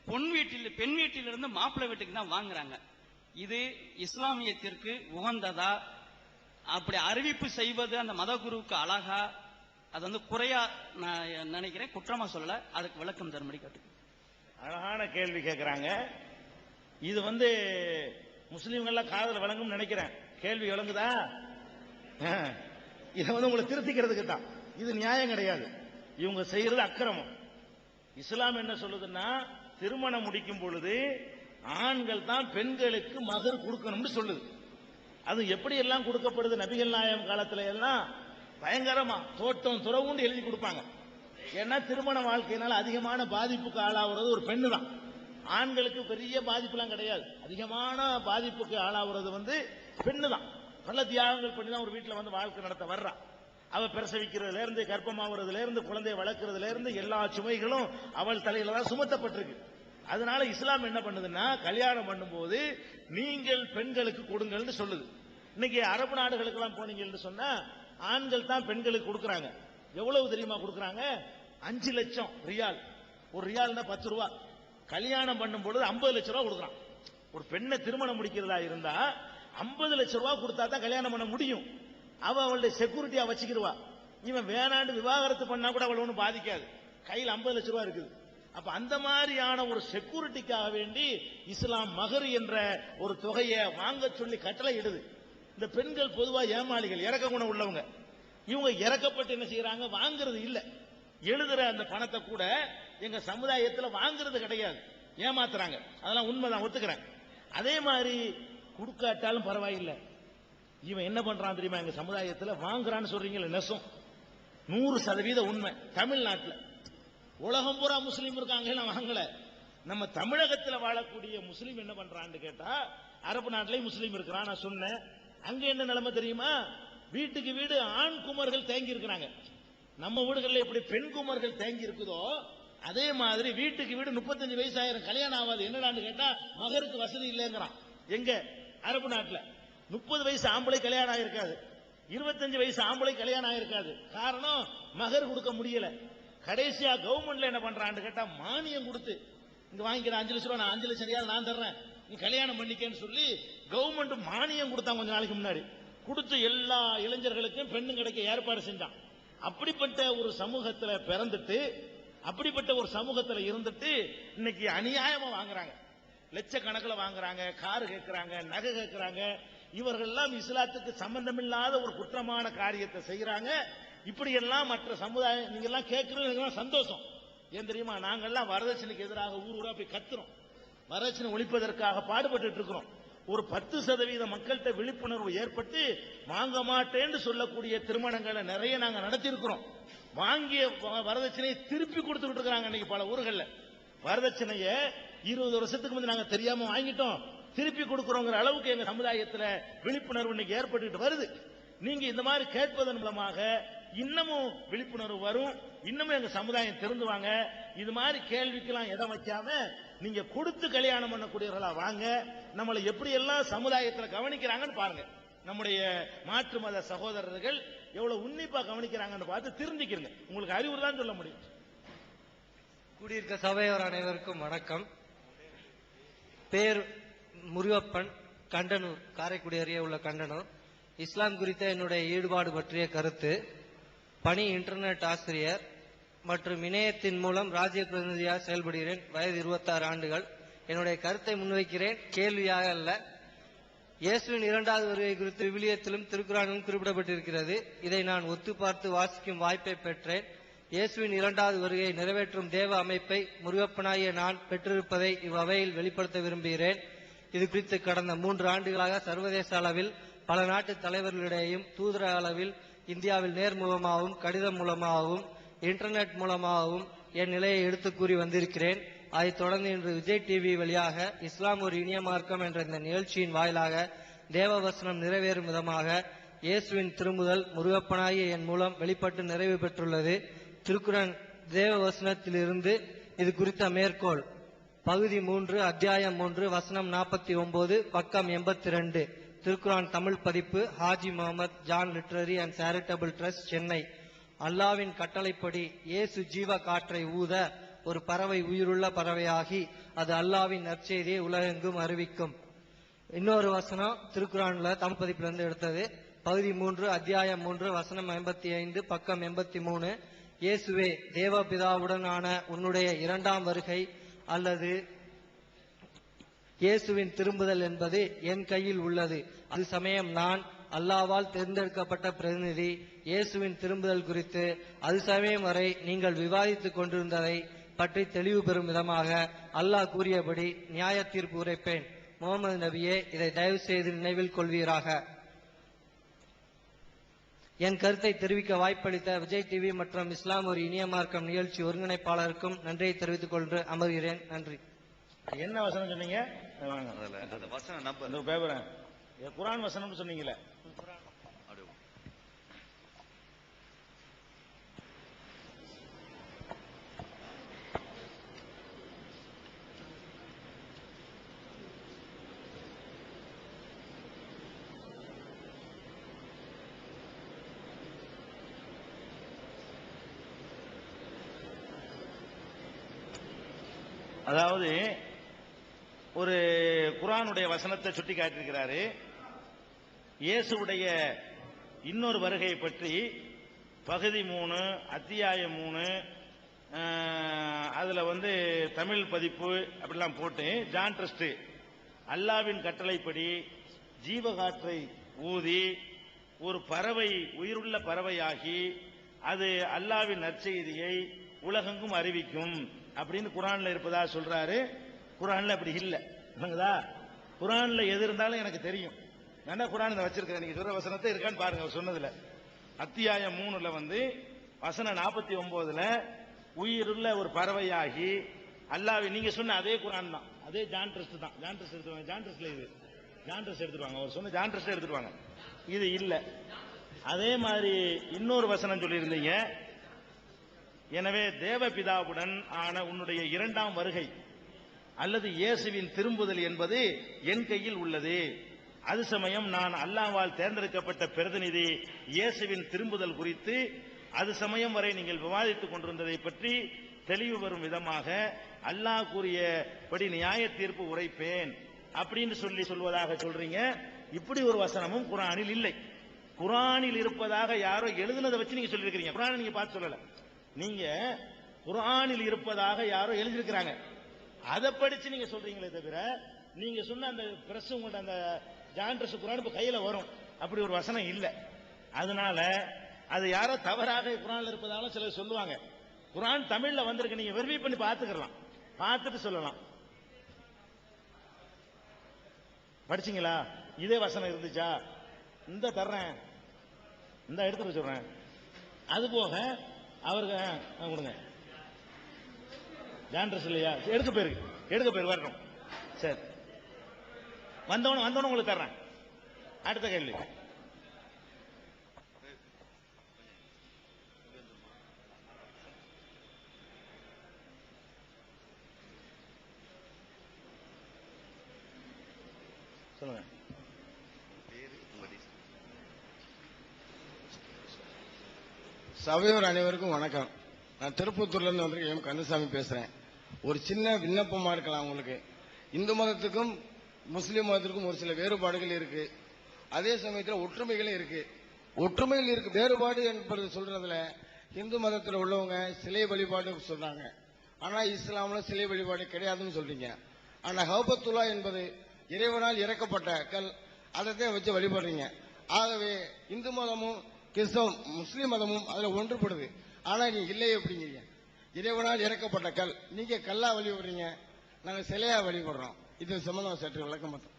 பெண் வீட்டிலிருந்து மாப்பிள்ளை வீட்டுக்கு தான் வாங்குறாங்க. இது இஸ்லாமியத்திற்கு உகந்ததா? அப்படி அறிவிப்பு செய்வது அந்த மத குருவுக்கு அழகா? அது வந்து குறையா நான் நினைக்கிறேன், குற்றமா சொல்லல. அதுக்கு விளக்கம் தரும்படி கேட்டு. அழகான கேள்வி கேட்கிறாங்க. இது வந்து முஸ்லீம்கள்லாம் காதல் விளங்கும் நினைக்கிறேன். கேள்வி விளங்குதா? இதை வந்து உங்களை திருத்திக்கிறதுக்கு தான். இது நியாயம் கிடையாது. இவங்க செய்யறது அக்கிரமம். இஸ்லாம் என்ன சொல்லுதுன்னா, திருமணம் முடிக்கும் பொழுது ஆண்கள் தான் பெண்களுக்கு மகர் கொடுக்கணும்னு சொல்லுது. அது எப்படி எல்லாம் கொடுக்கப்படுது? நபிகள் நாயகம் காலத்துல எல்லாம் பயங்கரமா தோட்டம் துறவுண்டு எழுதி கொடுப்பாங்க. ஏன்னா திருமண வாழ்க்கையினால அதிகமான பாதிப்புக்கு ஆளாகிறது ஒரு பெண்ணு தான். ஆண்களுக்கு பெரிய பாதிப்புலாம் கிடையாது. அதிகமான பாதிப்புக்கு ஆளாகிறது வந்து பெண்ணு தான். நல்ல தியாகங்கள் பண்ணி தான் ஒரு வீட்டில் வந்து வாழ்க்கை நடத்த வர்றா. அவ பிரசவிக்கிறதுல இருந்து, கர்ப்பமாகிறதுல இருந்து, குழந்தையை வளர்க்கறதுல இருந்து எல்லா சுமைகளும் அவள் தலையில தான் சுமத்தப்பட்டிருக்கு. அதனால இஸ்லாம் என்ன பண்ணுதுன்னா, கல்யாணம் பண்ணும்போது நீங்கள் பெண்களுக்கு கொடுங்கள்னு சொல்லுது. இன்னைக்கு அரபு நாடுகளுக்கெல்லாம் போனீங்கன்னு சொன்னா ஆண்கள் தான் பெண்களுக்கு கொடுக்கறாங்க. எவ்வளவு தெரியுமா கொடுக்கறாங்க? 5 லட்சம் ரியால். ஒரு ரியால்னா 10 ரூபா. கல்யாணம் பண்ணும் பொழுது 50 லட்சம் ரூபா கொடுக்கறான். ஒரு பெண்ணை திருமணம் முடிக்கிறதா இருந்தா 50 லட்சம் ரூபா கொடுத்தா தான் கல்யாணம் பண்ண முடியும். அவளுடைய செக்யூரிட்டியா வச்சுக்கிடுவா. இவன் வேணாண்டு விவாகரத்து பண்ணா கூட அவள் ஒன்றும் பாதிக்காது. கையில் 50 லட்சம் ரூபா இருக்குது. அப்ப அந்த மாதிரியான ஒரு செக்யூரிட்டிக்காக வேண்டி இஸ்லாம் மகர் என்ற ஒரு தொகையை வாங்க சொல்லி கட்டளை இடுது. இந்த பெண்கள் பொதுவா ஏமாளிகள், இறக்க குணம் உள்ளவங்க. இவங்க இறக்கப்பட்டு என்ன செய்யறாங்க? வாங்குறது இல்ல. எழுதுற அந்த பணத்தை கூட எங்க சமுதாயத்தில் வாங்குறது கிடையாது, ஏமாத்துறாங்க. அதெல்லாம் உண்மைதான், ஒத்துக்கிறேன். அதே மாதிரி கொடுக்காட்டாலும் பரவாயில்லை. இவன் என்ன பண்றான் தெரியுமா? எங்க சமுதாயத்தில் வாங்குறான்னு சொல்றீங்களே, நெசம் 100% உண்மை. தமிழ்நாட்டில் உலகம் பூரா முஸ்லீம் இருக்காங்க, வாங்கல. நம்ம தமிழகத்தில் வாழக்கூடிய முஸ்லீம் என்ன பண்றான்னு கேட்டா, அரபு நாட்டிலேயே முஸ்லீம் இருக்கிறான். நான் சொன்னேன், அங்க என்ன நிலைமை தெரியுமா? வீட்டுக்கு வீடு ஆண் குமர்கள் தேங்கி இருக்கிறாங்க. நம்ம வீடுகளில் எப்படி பெண் குமர்கள் தேங்கி இருக்குதோ அதே மாதிரி வீட்டுக்கு வீடு 35 வயசாயிரம் கல்யாணம் ஆகாது. என்னடான்னு கேட்டா, மகருக்கு வசதி இல்லைங்கிறான். எங்க? அரபு நாட்டில் 30 வயசு ஆம்பளை கல்யாணம் ஆயிருக்காது, 25 வயசு ஆம்பளை கல்யாணம் ஆயிருக்காது. காரணம், மகர் கொடுக்க முடியல. கடைசியா கவர்மெண்ட்ல என்ன பண்றான்னு கேட்டா, மானியம் கொடுத்து இங்க வாங்கிக்கிற 5 லட்சம் ரூபாய், 5 லட்சம் ரியால் நான் தர்றேன், நீ கல்யாணம் பண்ணிக்கன்னு சொல்லி கவர்மெண்ட் மானியம் கொடுத்தாங்க. கொஞ்ச நாளைக்கு முன்னாடி கொடுத்து எல்லா இளைஞர்களுக்கும் பெண்ணும் கிடைக்க ஏற்பாடு செஞ்சான். அப்படிப்பட்ட ஒரு சமூகத்துல பிறந்துட்டு, அப்படிப்பட்ட ஒரு சமூகத்துல இருந்துட்டு இன்னைக்கு அநியாயமா வாங்குறாங்க. லட்சக்கணக்கில் வாங்குறாங்க, காரு கேட்கிறாங்க, நகை கேட்கிறாங்க. இவர்கள்லாம் இஸ்லாத்துக்கு சம்பந்தமில்லாத ஒரு குற்றமான காரியத்தை செய்யறாங்க. இப்படி எல்லாம் மற்ற சமுதாயம் நீங்க எல்லாம் கேட்கறது சந்தோஷம். ஏன் தெரியுமா? நாங்கெல்லாம் வரதட்சணைக்கு எதிராக ஊர் ஊரா போய் கத்துறோம். வரதட்சணை ஒழிப்பதற்காக பாடுபட்டு இருக்கிறோம். ஒரு 10% மக்கள்கிட்ட விழிப்புணர்வு ஏற்பட்டு வாங்க மாட்டேன்னு சொல்லக்கூடிய திருமணங்களை நிறைய நாங்க நடத்தி இருக்கிறோம். வாங்கிய வரதட்சணையை திருப்பி கொடுத்துட்டு இருக்கிறாங்க. இன்னைக்கு பல ஊர்கள்ல வரதட்சணைய 20 வருஷத்துக்கு முந்தைய நாங்க தெரியாம வாங்கிட்டோம், திருப்பி கொடுக்கிறோங்கிற அளவுக்கு எங்க சமுதாயத்தில் விழிப்புணர்வு இன்னைக்கு ஏற்பட்டு வருது. நீங்க இந்த மாதிரி கேட்பதன் மூலமாக இன்னமும் விழிப்புணர்வு வரும், இன்னமும் எங்க சமுதாயம் திருந்துவாங்க. இது மாதிரி கேள்விக்கெல்லாம் இடம் வைக்காம நீங்க கொடுத்து கல்யாணம் பண்ணக்கூடியவர்களா வாங்க. நம்மளை எப்படி எல்லாம் சமுதாயத்தில் கவனிக்கிறாங்கன்னு பாருங்க. நம்முடைய மாற்று மத சகோதரர்கள் எவ்வளவு உன்னிப்பா கவனிக்கிறாங்கன்னு பார்த்து திருந்திக்கிறங்க. உங்களுக்கு அறிவுரை தான் சொல்ல முடியும். கூடியிருக்க சபையோர் அனைவருக்கும் வணக்கம். பேர் முருகப்பன், கண்டனூர், காரைக்குடி அருகே உள்ள கண்டனூர். இஸ்லாம் குறித்த என்னுடைய ஈடுபாடு பற்றிய கருத்து: பணி இன்டர்நெட் ஆசிரியர் மற்றும் இணையத்தின் மூலம் ராஜ்ய பிரதிநிதியாக செயல்படுகிறேன். வயது 26 ஆண்டுகள். என்னுடைய கருத்தை முன்வைக்கிறேன், கேள்வியாக அல்ல. இயேசுவின் 2வது வருகை குறித்து விவிலியத்திலும் திருக்குறானிலும் குறிப்பிடப்பட்டிருக்கிறது. இதை நான் ஒத்து பார்த்து வாசிக்கும் வாய்ப்பை பெற்றேன். இயேசுவின் 2வது வருகையை நிறைவேற்றும் தேவ அமைப்பை முருகப்பனாகிய நான் பெற்றிருப்பதை இவ்வகையில் வெளிப்படுத்த விரும்புகிறேன். இது குறித்து கடந்த 3 ஆண்டுகளாக சர்வதேச அளவில் பல நாட்டு தலைவர்களிடையும் தூதர அளவில் இந்தியாவில் நேர்முகமாகவும் கடிதம் மூலமாகவும் இன்டர்நெட் மூலமாகவும் என் நிலையை எடுத்து கூறி வந்திருக்கிறேன். அதைத் தொடர்ந்து இன்று விஜய் டிவி வழியாக இஸ்லாம் ஒரு இனிய மார்க்கம் என்ற இந்த நிகழ்ச்சியின் வாயிலாக தேவவசனம் நிறைவேறும் விதமாக இயேசுவின் திருமுதல் முருகப்பனாகிய என் மூலம் வெளிப்பட்டு நிறைவு பெற்றுள்ளது. திருக்குறான் தேவவசனத்திலிருந்து இது குறித்த மேற்கோள்: பகுதி 3, அத்தியாயம் 3, வசனம் 49, பக்கம் 82. திருக்குரான் தமிழ் பதிப்பு, Haji Mohammed Jan literary and charitable trust, Chennai. அல்லாவின் கட்டளைப்படி இயேசு ஜீவ காற்றை ஊத ஒரு பறவை உயிருள்ள பறவையாகி அது அல்லாவின் நற்செய்தியை உலகெங்கும் அறிவிக்கும். இன்னொரு வசனம் திருக்குரான்ல தமிழ் பதிப்புல இருந்து எடுத்தது. பகுதி 3 அத்தியாயம் 3 வசனம் 85 பக்கம் 83. இயேசுவே, தேவபிதாவுடனான உன்னுடைய இரண்டாம் வருகை அல்லது இயேசுவின் திரும்புதல் என்பது என் கையில் உள்ளது. அது சமயம் நான் அல்லாவால் தேர்ந்தெடுக்கப்பட்ட பிரதிநிதி. இயேசுவின் திரும்புதல் குறித்து அது சமயம் வரை நீங்கள் விவாதித்துக் கொண்டிருந்ததை பற்றி தெளிவு பெறும் விதமாக அல்லாஹ் கூறியபடி நியாய தீர்ப்பு உரைப்பேன். முகமது நபியே, இதை தயவு செய்து நினைவில் கொள்வீராக. என் கருத்தை தெரிவிக்க வாய்ப்பளித்த விஜய் டிவி மற்றும் இஸ்லாம் ஒரு இனிய மார்க்கம் நிகழ்ச்சி ஒருங்கிணைப்பாளருக்கும் நன்றியை தெரிவித்துக் கொண்டு அமர்கிறேன். நன்றி. என்ன வசனம் சொன்னீங்க? அந்த வசன நம்பர் இந்த பேப்பர் குர்ஆன் வசனம் சொன்னீங்களே. அதாவது ஒரு குர்ஆனுடைய வசனத்தை சுட்டி காட்டியிருக்கிறாரு. இயேசுடைய இன்னொரு வருகையை பற்றி பகுதி 3 அத்தியாயம் 3 அதுல தமிழ் பதிப்பு அப்படிலாம் போட்டு ஜான் ட்ரஸ்ட் அல்லாவின் கட்டளைப்படி ஜீவகாற்றை ஊதி ஒரு பறவை உயிருள்ள பறவையாகி அது அல்லாவின் நற்செய்தியை உலகெங்கும் அறிவிக்கும் அப்படின்னு குர்ஆன்ல இருப்பதா சொல்றாரு. குர்ஆன்ல அப்படி இல்ல. குர்ஆன்ல எது இருந்தாலும் எனக்கு தெரியும். நான் குர்ஆன் வச்சிருக்கிறேன். நீங்க சொல்ற வசனத்தை இருக்கான்னு பாருங்க. அவர் சொன்னதுல அத்தியாயம் 3ல வசனம் 49ல உயிருள்ள ஒரு பறவையாகி அல்லாஹ் நீங்க சொன்ன அதே குர்ஆன் தான், அதே ஜான் ட்ரஸ்ட் தான். ஜான் ட்ரஸ்ட் எடுத்துவாங்க. ஜான் ட்ரஸ்ட்ல இது ஜான் ட்ரஸ்ட் எடுத்துருவாங்க. அவர் சொன்ன ஜான் ட்ரஸ்ட் எடுத்துருவாங்க. இது இல்ல. அதே மாதிரி இன்னொரு வசனம் சொல்லியிருந்தீங்க. எனவே தேவபிதாவுடன் ஆன உன்னுடைய இரண்டாம் வருகை அல்லது இயேசுவின் திரும்புதல் என்பது என் கையில் உள்ளது. அது சமயம் நான் அல்லாஹ்வால் தேர்ந்தெடுக்கப்பட்ட பிரதிநிதி. இயேசுவின் திரும்புதல் குறித்து அது சமயம் வரை நீங்கள் விவாதித்துக் கொண்டிருந்ததை பற்றி தெளிவு வரும் விதமாக அல்லாஹ் கூறியபடி நியாய தீர்ப்பு உரைப்பேன் அப்படின்னு சொல்வதாக சொல்றீங்க. இப்படி ஒரு வசனமும் குர்ஆனில் இல்லை. குர்ஆனில் இருப்பதாக யாரோ எழுதுனதை வச்சு நீங்க சொல்லியிருக்கிறீங்க. குர்ஆனை நீங்க பார்த்து சொல்லல. நீங்க குர்ஆனில் இருப்பதாக யாரோ எழுதியிருக்கிறாங்க, அதை படிச்சு நீங்க சொல்றீங்களே தவிர நீங்க சொன்ன அந்த பிரஸ் உங்கள்ட்ட அந்த ஜான் ட்ரஸ் குர்ஆன் இப்ப கையில வரும் அப்படி ஒரு வசனம் இல்ல. அதனால அது யாரோ தவறாக குர்ஆன்ல இருப்பதால சிலர் சொல்லுவாங்க. குர்ஆன் தமிழ்ல வந்திருக்கு, நீங்க வெரிஃபை பண்ணி பார்த்துக்கலாம், பார்த்துட்டு சொல்லலாம். படிச்சீங்களா? இதே வசனம் இருந்துச்சா? இந்த தர்றேன், இந்த எடுத்துட்டு சொல்றேன். அது போக அவருக்கு கொடுங்க. ஜான் ட்ரஸ் இல்லையா? எடுக்க பேருக்கு வரணும். சரி, வந்தவன உங்களுக்கு தர்றேன். அடுத்த கேள்வி. சொல்லுங்க. சபையோர் அனைவருக்கும் வணக்கம். நான் திருப்பத்தூர்ல இருந்து வந்திருக்கேன். கந்தசாமி பேசுறேன். ஒரு சின்ன விண்ணப்பமா இருக்கலாம் உங்களுக்கு. இந்து மதத்துக்கும் முஸ்லிம் மதத்திற்கும் ஒரு சில வேறுபாடுகள் இருக்கு. அதே சமயத்தில் ஒற்றுமைகளும் இருக்கு. ஒற்றுமையில் இருக்கு, வேறுபாடு என்பது சொல்றதுல இந்து மதத்தில் உள்ளவங்க சிலை வழிபாடு சொல்றாங்க. ஆனா இஸ்லாம்ல சிலை வழிபாடு கிடையாதுன்னு சொல்றீங்க. ஆனா ஹபத்துல்லா என்பது இறைவனால் இறக்கப்பட்ட கல், அதை வச்சு வழிபடுறீங்க. ஆகவே இந்து மதமும் கிறிஸ்தவ முஸ்லிம் மதமும் அதுல ஒன்றுபடுது. ஆனா நீங்க இல்லை அப்படிங்கிறீங்க. இறைவனால் இறக்கப்பட்ட கல், நீங்க கல்லா வழிபடுறீங்க, நாங்க சிலையா வழிபடுறோம். இது சம்பந்தம் சற்று விளக்கம் மட்டும்.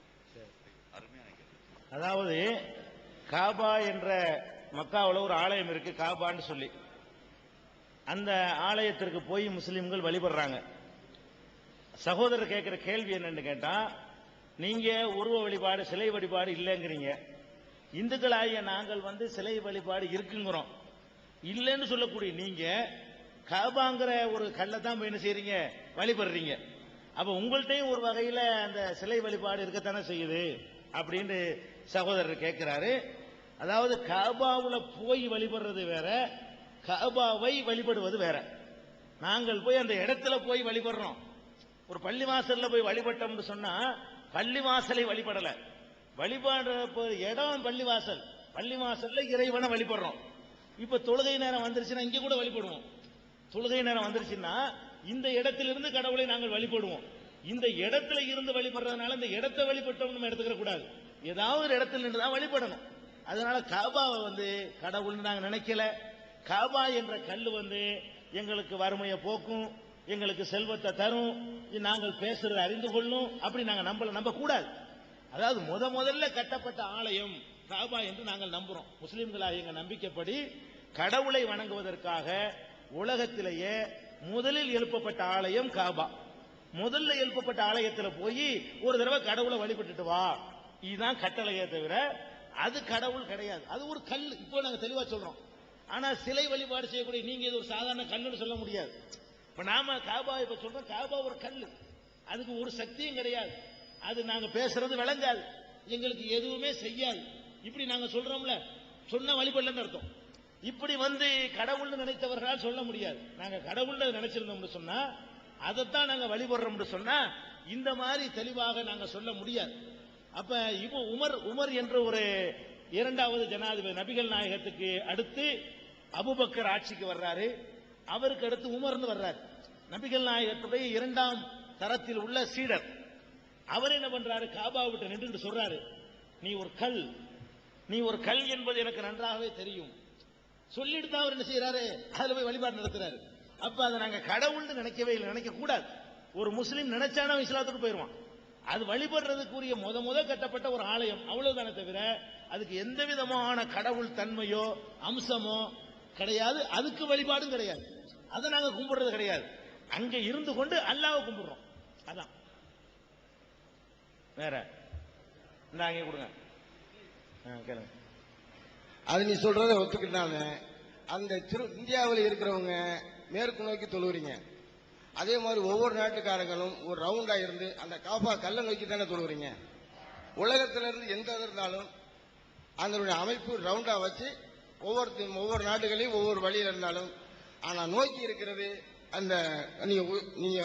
அதாவது காபா என்ற மக்காவில் ஒரு ஆலயம் இருக்கு, காபான்னு சொல்லி. அந்த ஆலயத்திற்கு போய் முஸ்லிம்கள் வழிபடுறாங்க. சகோதரர் கேட்கிற கேள்வி என்னன்னு கேட்டா, நீங்க உருவ வழிபாடு சிலை வழிபாடு இல்லைங்கிறீங்க, இந்துக்களாகிய நாங்கள் சிலை வழிபாடு இருக்குங்கிறோம். இல்லைன்னு சொல்லக்கூடிய நீங்க காபாங்கிற ஒரு கல்லை தான் போய் என்ன செய்றீங்க, வழிபடுறீங்க. அப்ப உங்கள்கிட்டையும் ஒரு வகையில அந்த சிலை வழிபாடு இருக்கத்தானே செய்யுது அப்படின்னு சகோதரர் கேட்கிறாரு. அதாவது காபாவுல போய் வழிபடுறது வேற, காபாவை வழிபடுவது வேற. நாங்கள் போய் அந்த இடத்துல போய் வழிபடுறோம். ஒரு பள்ளிவாசல்ல போய் வழிபட்டோம்னு சொன்னா பள்ளிவாசலை வழிபடல, வழிபாடு இடம் பள்ளிவாசல், பள்ளிவாசல்ல இறைவனை வழிபடுறோம். இப்ப தொழுகை நேரம் வந்துருச்சுன்னா இங்க கூட வழிபடுவோம். தொழுகை நேரம் வந்துருச்சுன்னா இந்த இடத்திலிருந்து கடவுளை நாங்கள் வழிபடுவோம். இந்த இடத்துல இருந்து வழிபடுறதுனால இந்த இடத்தை வழிபட்டோம் நம்ம எடுத்துக்கிற கூடாது. ஏதாவது ஒரு இடத்துல நின்று தான் வழிபடணும். அதனால காபாவை கடவுள்னு நாங்க நினைக்கல. காபா என்ற கல்லு எங்களுக்கு வறுமையை போக்கும், எங்களுக்கு செல்வத்தை தரும், நாங்கள் பேசுறதை அறிந்து கொள்ளும், அப்படி நாங்க நம்ப கூடாது. அதாவது முதல்ல கட்டப்பட்ட ஆலயம் காபா என்று நாங்கள் நம்புறோம். முஸ்லிம்களாக எங்க நம்பிக்கைப்படி கடவுளை வணங்குவதற்காக உலகத்திலேயே முதலில் எழுப்பப்பட்ட ஆலயம் காபா. முதல்ல எழுப்பப்பட்ட ஆலயத்தில் போய் ஒரு தடவை கடவுளை வழிபட்டுட்டு வா, இதுதான் கட்டளையே தவிர அது கடவுள் கிடையாது. அது ஒரு கல். இப்போ நாங்க தெளிவா சொல்றோம். ஆனா சிலை வழிபாடு செய்யக்கூடிய நீங்க இது ஒரு சாதாரண கல்லுன்னு சொல்ல முடியாது. இப்ப நாம காபா இப்ப சொல்றோம், காபா ஒரு கல்லு, அதுக்கு ஒரு சக்தியும் கிடையாது, அது நாங்க பேசுறது விளங்காது, எங்களுக்கு எதுவுமே செய்யாது, இப்படி நாங்க சொல்றோம்ல, சொன்ன வழிபடலன்னு அர்த்தம். இப்படி கடவுள்னு நினைத்தவர்களால் சொல்ல முடியாது. நாங்க கடவுள்னு நினைச்சிருந்தோம்னு சொன்னா அதைத்தான் நாங்க வழிபடுறோம்னு சொன்னா இந்த மாதிரி தெளிவாக நாங்க சொல்ல முடியாது. அப்ப இப்போ உமர் என்ற ஒரு இரண்டாவது ஜனாதிபதி, நபிகள் நாயகத்துக்கு அடுத்து அபூபக்கர் ஆட்சிக்கு வர்றாரு, அவருக்கு அடுத்து உமர்னு வர்றாரு. நபிகள் நாயகத்துடைய இரண்டாம் தரத்தில் உள்ள சீடர். அவர் என்ன பண்றாரு, காபா விட்டு நின்று சொல்றாரு, நீ ஒரு கல் என்பது எனக்கு நன்றாகவே தெரியும். சொல்லிட்டு தான் அவர் என்ன செய்யறாரு, அதுல போய் வழிபாடு நடத்துறாரு. அப்ப அதை நாங்க கடவுள்னு நினைக்கவே இல்லை, நினைக்க கூடாது. ஒரு முஸ்லீம் நினைச்சானா இஸ்லாத்துக்கு போயிருவான். அது வழிபடுறதுக்குரிய முத கட்டப்பட்ட ஒரு ஆலயம், அவ்வளவுதானே தவிர அதுக்கு எந்த விதமான கடவுள் தன்மையோ அம்சமோ கிடையாது, அதுக்கு வழிபாடும் கிடையாது, அதை நாங்க கும்பிடுறது கிடையாது. அங்க இருந்து கொண்டு அல்லாஹ்வை கும்பிடுறோம். அதான் வேற அங்கே கொடுங்க கேளுங்க. அது நீ சொல்றதை ஒத்துக்கிட்டாங்க. அந்த இந்தியாவில் இருக்கிறவங்க மேற்கு நோக்கி தொழுவுறீங்க, அதே மாதிரி ஒவ்வொரு நாட்டுக்காரங்களும் ஒரு ரவுண்டா இருந்து அந்த காபா கல்லை நோக்கி தானே தொழுவுறீங்க. உலகத்தில இருந்து எந்த இருந்தாலும் அதனுடைய அமைப்பு ரவுண்டா வச்சு ஒவ்வொரு நாடுகளையும் ஒவ்வொரு வழியில் இருந்தாலும், ஆனா நோக்கி இருக்கிறது அந்த நீங்க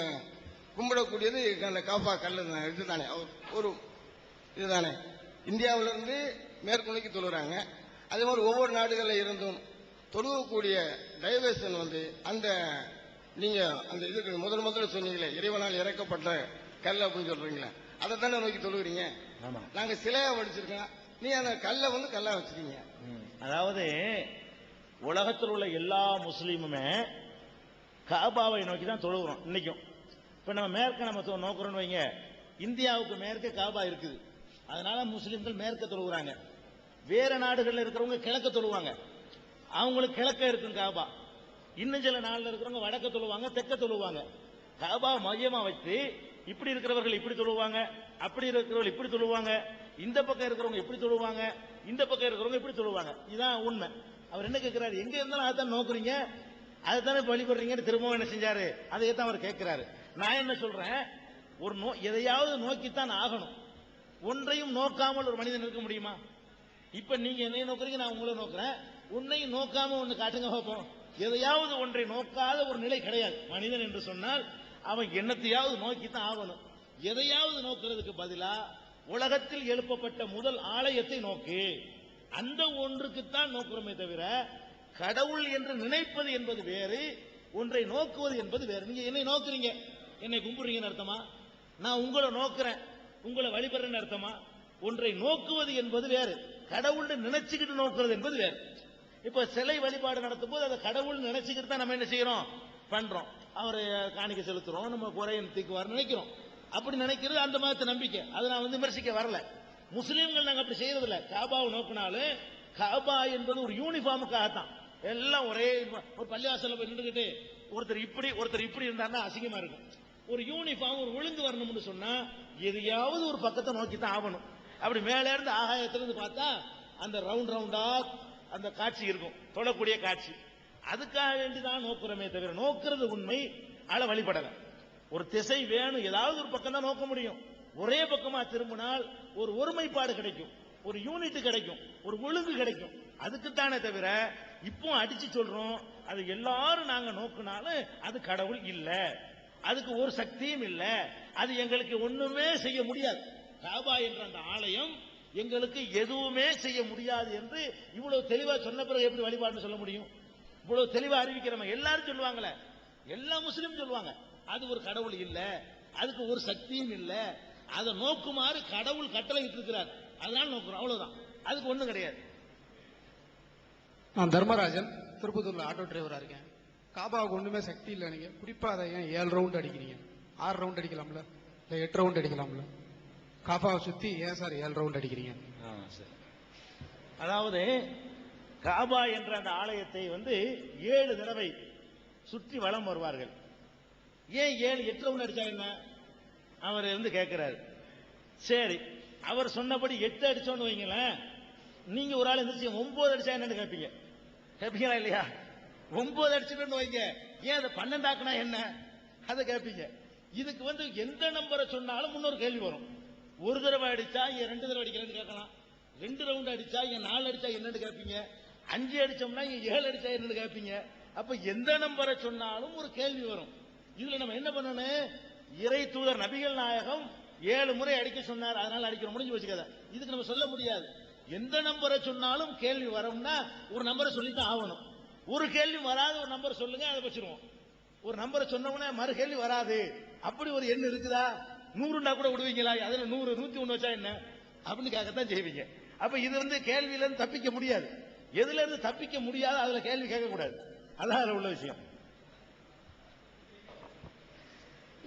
கும்பிடக்கூடியது அந்த காபா கல்லு இதுதானே, ஒரு இதுதானே. இந்தியாவிலிருந்து மேற்கு நோக்கி தொழுறாங்க. அதே மாதிரி ஒவ்வொரு நாடுகளில் இருந்தும் தொழுவக்கூடிய டைவர்ஷன் அந்த நீங்க அந்த இதுக்கு முதல்ல சொன்னீங்களே, இறைவனால் இறக்கப்பட்ட கல் அப்படின்னு சொல்றீங்களே, அதை தானே நோக்கி தொழுகிறீங்க. நாங்க சிலையா வடிச்சிருக்கோம், நீ அந்த கல்லை கல்லா வச்சிருக்கீங்க. அதாவது உலகத்தில் உள்ள எல்லா முஸ்லீமுமே காபாவை நோக்கி தான் தொழுகிறோம் இன்னைக்கும். இப்ப நம்ம மேற்க நம்ம நோக்குறோம்னு வைங்க, இந்தியாவுக்கு மேற்க காபா இருக்குது, அதனால முஸ்லீம்கள் மேற்க தொழுகிறாங்க. வேற நாடுகளில் இருக்கிறவங்க கிழக்க தொழுவாங்க, அவங்களுக்கு கிழக்க இருக்கும் காபா. இன்னும் சில நாளில் இருக்கிறவங்க வடக்க தொழுவாங்க, தெற்க தொழுவாங்க. காபா மையமா வச்சு இப்படி இருக்கிறவர்கள் இப்படி தொழுவாங்க, அப்படி இருக்கிறவர்கள் இப்படி தொழுவாங்க, இந்த பக்கம் இருக்கிறவங்க இப்படி தொழுவாங்க, இந்த பக்கம் இருக்கிறவங்க இப்படி தொழுவாங்க. இதுதான் உண்மை. அவர் என்ன கேட்கிறாரு, எங்க இருந்தாலும் அதைத்தான் நோக்குறீங்க, அதைத்தானே வழிபடுறீங்கன்னு திரும்பவும் என்ன செஞ்சாரு, அதையே தான் அவர் கேட்கிறாரு. நான் என்ன சொல்றேன், எதையாவது நோக்கித்தான் ஆகணும். ஒன்றையும் நோக்காமல் ஒரு மனிதன் இருக்க முடியுமா? இப்ப நீங்க என்னைய நோக்குறீங்க, நான் உங்களை நோக்குறேன், உன்னையும் நோக்காம ஒண்ணு காட்டுங்க பார்ப்போம். எதையாவது ஒன்றை நோக்காத ஒரு நிலை கிடையாது. மனிதன் என்று சொன்னால் அவன் என்னத்தையாவது நோக்கித்தான் ஆகணும். எதையாவது நோக்கிறதுக்கு பதிலா உலகத்தில் எழுப்பப்பட்ட முதல் ஆலயத்தை நோக்கு, அந்த ஒன்றுக்குத்தான் நோக்குறோமே தவிர கடவுள் என்று நினைப்பது என்பது வேறு, ஒன்றை நோக்குவது என்பது வேறு. நீங்க என்னை நோக்குறீங்க, என்னை கும்பிடுறீங்கன்னு அர்த்தமா? நான் உங்களை நோக்குறேன், உங்களை வழிபடுறேன்னு அர்த்தமா? ஒன்றை நோக்குவது என்பது வேறு, கடவுள் நினைச்சுக்கிட்டு நோக்குறது என்பது வேறு. இப்ப சிலை வழிபாடு நடத்தும் போது அதை கடவுள் நினைச்சுக்கிட்டு தான் நம்ம என்ன செய்யறோம், பண்றோம். அவரை காணிக்க செலுத்துறோம், நம்ம குறையை தீக்குவார் நினைக்கிறோம். அப்படி நினைக்கிறது அந்த மதத்தை நம்பிக்கை, அதை நான் விமர்சிக்க வரல. முஸ்லீம்கள் நாங்க அப்படி செய்யறது இல்ல. காபாவை நோக்கினாலும் காபா என்பது ஒரு யூனிஃபார்முக்காகத்தான். எல்லாம் ஒரே ஒரு பள்ளிவாசல்ல போய் நின்றுகிட்டு ஒருத்தர் இப்படி இருந்தாருன்னா அசிங்கமா இருக்கும். ஒரு யூனிஃபார்ம், ஒரு ஒழுங்கு வரணும்னு சொன்னா எதையாவது ஒரு பக்கத்தை நோக்கி தான் ஆகணும். அப்படி மேல இருந்து ஆகாயத்திலிருந்து பார்த்தா அந்த ரவுண்டா அந்த காட்சி இருக்கும், தொழக்கூடிய காட்சி. அதுக்காக வேண்டிதான் நோக்குறமே தவிர நோக்கிறது உண்மை ஆள வழிபடல. ஒரு திசை வேணும், ஏதாவது ஒரு பக்கம் தான் நோக்க முடியும். ஒரே பக்கமா திரும்பினால் ஒரு ஒருமைப்பாடு கிடைக்கும், ஒரு யூனிட் கிடைக்கும், ஒரு ஒழுங்கு கிடைக்கும். அதுக்குத்தானே தவிர இப்போ அடிச்சு சொல்றோம், அது எல்லாரும் நாங்க நோக்குனாலும் அது கடவுள் இல்ல, அதுக்கு ஒரு சக்தியும் இல்ல, அது எங்களுக்கு ஒண்ணுமே செய்ய முடியாது. காபா என்ற அந்த ஆலயம் எங்களுக்கு எதுவுமே செய்ய முடியாது என்று இவ்வளவு தெளிவா சொன்ன பிறகு எப்படி வழிபாடுன்னு சொல்ல முடியும்? இவ்வளவு தெளிவா அறிவிக்கிறவங்க எல்லாரும் சொல்லுவாங்களே, எல்லா முஸ்லீம் சொல்லுவாங்க அது ஒரு கடவுள் இல்ல, அதுக்கு ஒரு சக்தியும் இல்ல, அதை நோக்குமாறு கடவுள் கட்டளை இட்டு இருக்கிறார், அதனால நோக்குறோம், அவ்வளவுதான், அதுக்கு ஒண்ணும் கிடையாது. நான் தர்மராஜன், திருப்பத்தூர்ல ஆட்டோ டிரைவரா இருக்கேன். காபாவுக்கு ஒண்ணுமே சக்தி இல்லை, நீங்க குறிப்பா அதை ஏன் 7 ரவுண்ட் அடிக்கிறீங்க? 6 ரவுண்ட் அடிக்கலாம்ல, இல்ல 8 ரவுண்ட் அடிக்கலாம்ல? காபாவை சுத்தி ஏன் சார் 7 ரவுண்ட் அடிக்கிறீங்க? அதாவது காபா என்ற அந்த ஆலயத்தை 7 தடவை சுற்றி வலம் வருவார்கள். ஏன் 7 8 ரவுண்ட் அடிச்சா என்ன அவர் கேட்கிறாரு. சரி, அவர் சொன்னபடி 8 அடிச்சோன்னு வைங்களேன், நீங்க ஒரு ஆள் எந்திரிச்சு 9 அடிச்சா என்னன்னு கேட்பீங்க, கேட்பீங்களா இல்லையா? 9 அடிச்சுட்டு வைங்க, ஏன் அதை 12 ஆக்குனா என்ன, அதை கேட்பீங்க. இதுக்கு எந்த நம்பரை சொன்னாலும் முன்னொரு கேள்வி வரும். ஒரு தடவை அடிச்சா ஏன் 2 தடவை அடிக்கிறேன்னு கேட்கலாம், 2 ரவுண்ட் அடிச்சா ஏன் 4 அடிச்சா என்னன்னு கேட்பீங்க, 5 அடிச்சோம்னா ஏன் 7 அடிச்சா என்னன்னு கேட்பீங்க. அப்ப எந்த நம்பரை சொன்னாலும் ஒரு கேள்வி வரும். இதுல நம்ம என்ன பண்ணணும், இறை தூதர் நபிகள் நாயகம் 7 முறை அடிக்க சொன்னார், அதனால அடிக்கிற முடிஞ்சு வச்சுக்காத. இதுக்கு நம்ம சொல்ல முடியாது. எந்த நம்பரை சொன்னாலும் கேள்வி வரும்னா ஒரு நம்பரை சொல்லித்தான் ஆகணும். ஒரு கேள்வி வராத ஒரு நம்பர் சொல்லுங்க, அதை வச்சிருவோம். ஒரு நம்பரை சொன்னோம்னா மறு கேள்வி வராது, அப்படி ஒரு எண் இருக்குதா, 100 கூட விடுவீங்களா, அதுல 100 101 வச்சா என்ன அப்படின்னு கேட்கத்தான் செய்வீங்க. அப்ப இது கேள்வியில இருந்து தப்பிக்க முடியாது. எதுல இருந்து தப்பிக்க முடியாது அதுல கேள்வி கேட்க கூடாது, அதான் அதுல உள்ள விஷயம்.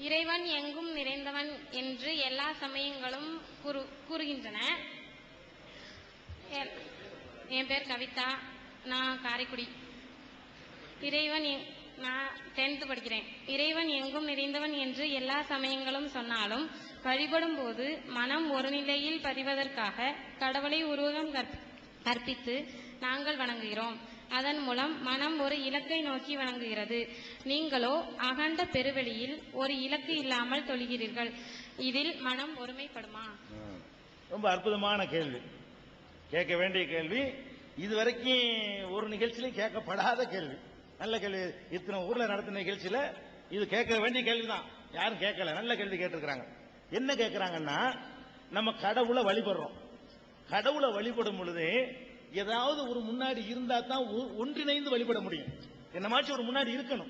இறைவன் எங்கும் நிறைந்தவன் என்று எல்லா சமயங்களும் கூறுகின்றன. என் பேர் கவிதா, நான் காரைக்குடி. நான் 10th படிக்கிறேன். இறைவன் எங்கும் நிறைந்தவன் என்று எல்லா சமயங்களும் சொன்னாலும் வழிபடும் போது மனம் ஒரு நிலையில் பதிவதற்காக கடவுளை உருவகம் கற்பித்து நாங்கள் வணங்குகிறோம். அதன் மூலம் மனம் ஒரு இலக்கை நோக்கி வணங்குகிறது. நீங்களோ அகண்ட பெருவெளியில் ஒரு இலக்கு இல்லாமல் தொழுகிறீர்கள். இதில் மனம் ஒருமைப்படுமா? ரொம்ப அற்புதமான கேள்வி, கேட்க வேண்டிய கேள்வி. இதுவரைக்கும் ஒரு நிகழ்ச்சியிலும் கேட்கப்படாத கேள்வி, நல்ல கேள்வி. இத்தனை ஊர்ல நடத்தின நிகழ்ச்சியில இது கேட்க வேண்டிய கேள்விதான், யாரும் கேட்கல, நல்ல கேள்வி கேட்டிருக்கிறாங்க. என்ன கேட்கிறாங்கன்னா, நம்ம கடவுளை வழிபடுறோம், கடவுளை வழிபடும் பொழுது ஏதாவது ஒரு முன்னாடி இருந்தா தான் ஒன்றிணைந்து வழிபட முடியும். என்னமாச்சும் ஒரு முன்னாடி இருக்கணும்.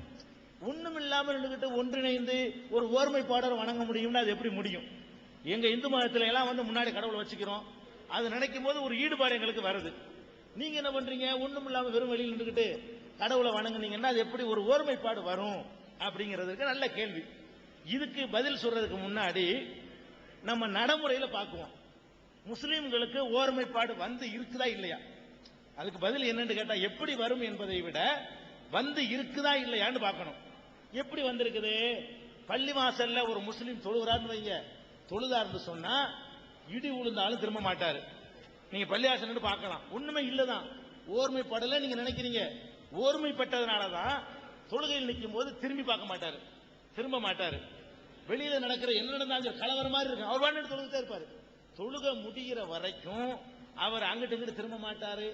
ஒண்ணும் இல்லாம இருந்துகிட்டு ஒன்றிணைந்து ஒரு ஓர்மைப்பாடரை வணங்க முடியும்னா அது எப்படி முடியும்? எங்க இந்து மதத்துல எல்லாம் முன்னாடி கடவுளை வச்சுக்கிறோம், அது நினைக்கும் போது ஒரு ஈடுபாடு எங்களுக்கு வருது. நீங்க என்ன பண்றீங்க, ஒண்ணும் இல்லாம வெறும் வெளியில் நின்றுகிட்டு கடவுளை வணங்குனீங்கன்னா அது எப்படி ஒரு ஓர்மைப்பாடு வரும் அப்படிங்கிறதுக்கு நல்ல கேள்வி. இதுக்கு பதில் சொல்றதுக்கு முன்னாடி நம்ம நடைமுறையில பார்க்குவோம், முஸ்லிம்களுக்கு ஓர்மைப்பாடு இருக்குதா இல்லையா? அதுக்கு பதில் என்னன்னு கேட்டா, எப்படி வரும் என்பதை விட இருக்குதா இல்லையான்னு பார்க்கணும். எப்படி வந்திருக்குது? பள்ளிவாசல்ல ஒரு முஸ்லீம் தொழுகிறான்னு வைங்க, தொழுதாருன்னு சொன்னா இடி விழுந்தாலும் திரும்ப மாட்டாரு. நீங்க பள்ளிவாசல் பார்க்கலாம், ஒண்ணுமே இல்லதான், ஓர்மைப்படல நீங்க நினைக்கிறீங்க. ஓர்மைப்பட்டதுனாலதான் தொழுகையில் நிற்கும் போது திரும்பி பார்க்க மாட்டாரு, திரும்ப மாட்டாரு. வெளியில நடக்கிற என்ன நடந்தாலும் கலவர மாதிரி இருக்கு, அவர் வாட்டு தொழுகிட்டே இருப்பாரு. தொழுக முடிகிற வரைக்கும் அவர் அங்கிட்டு இங்கிட்டு திரும்ப மாட்டாரு.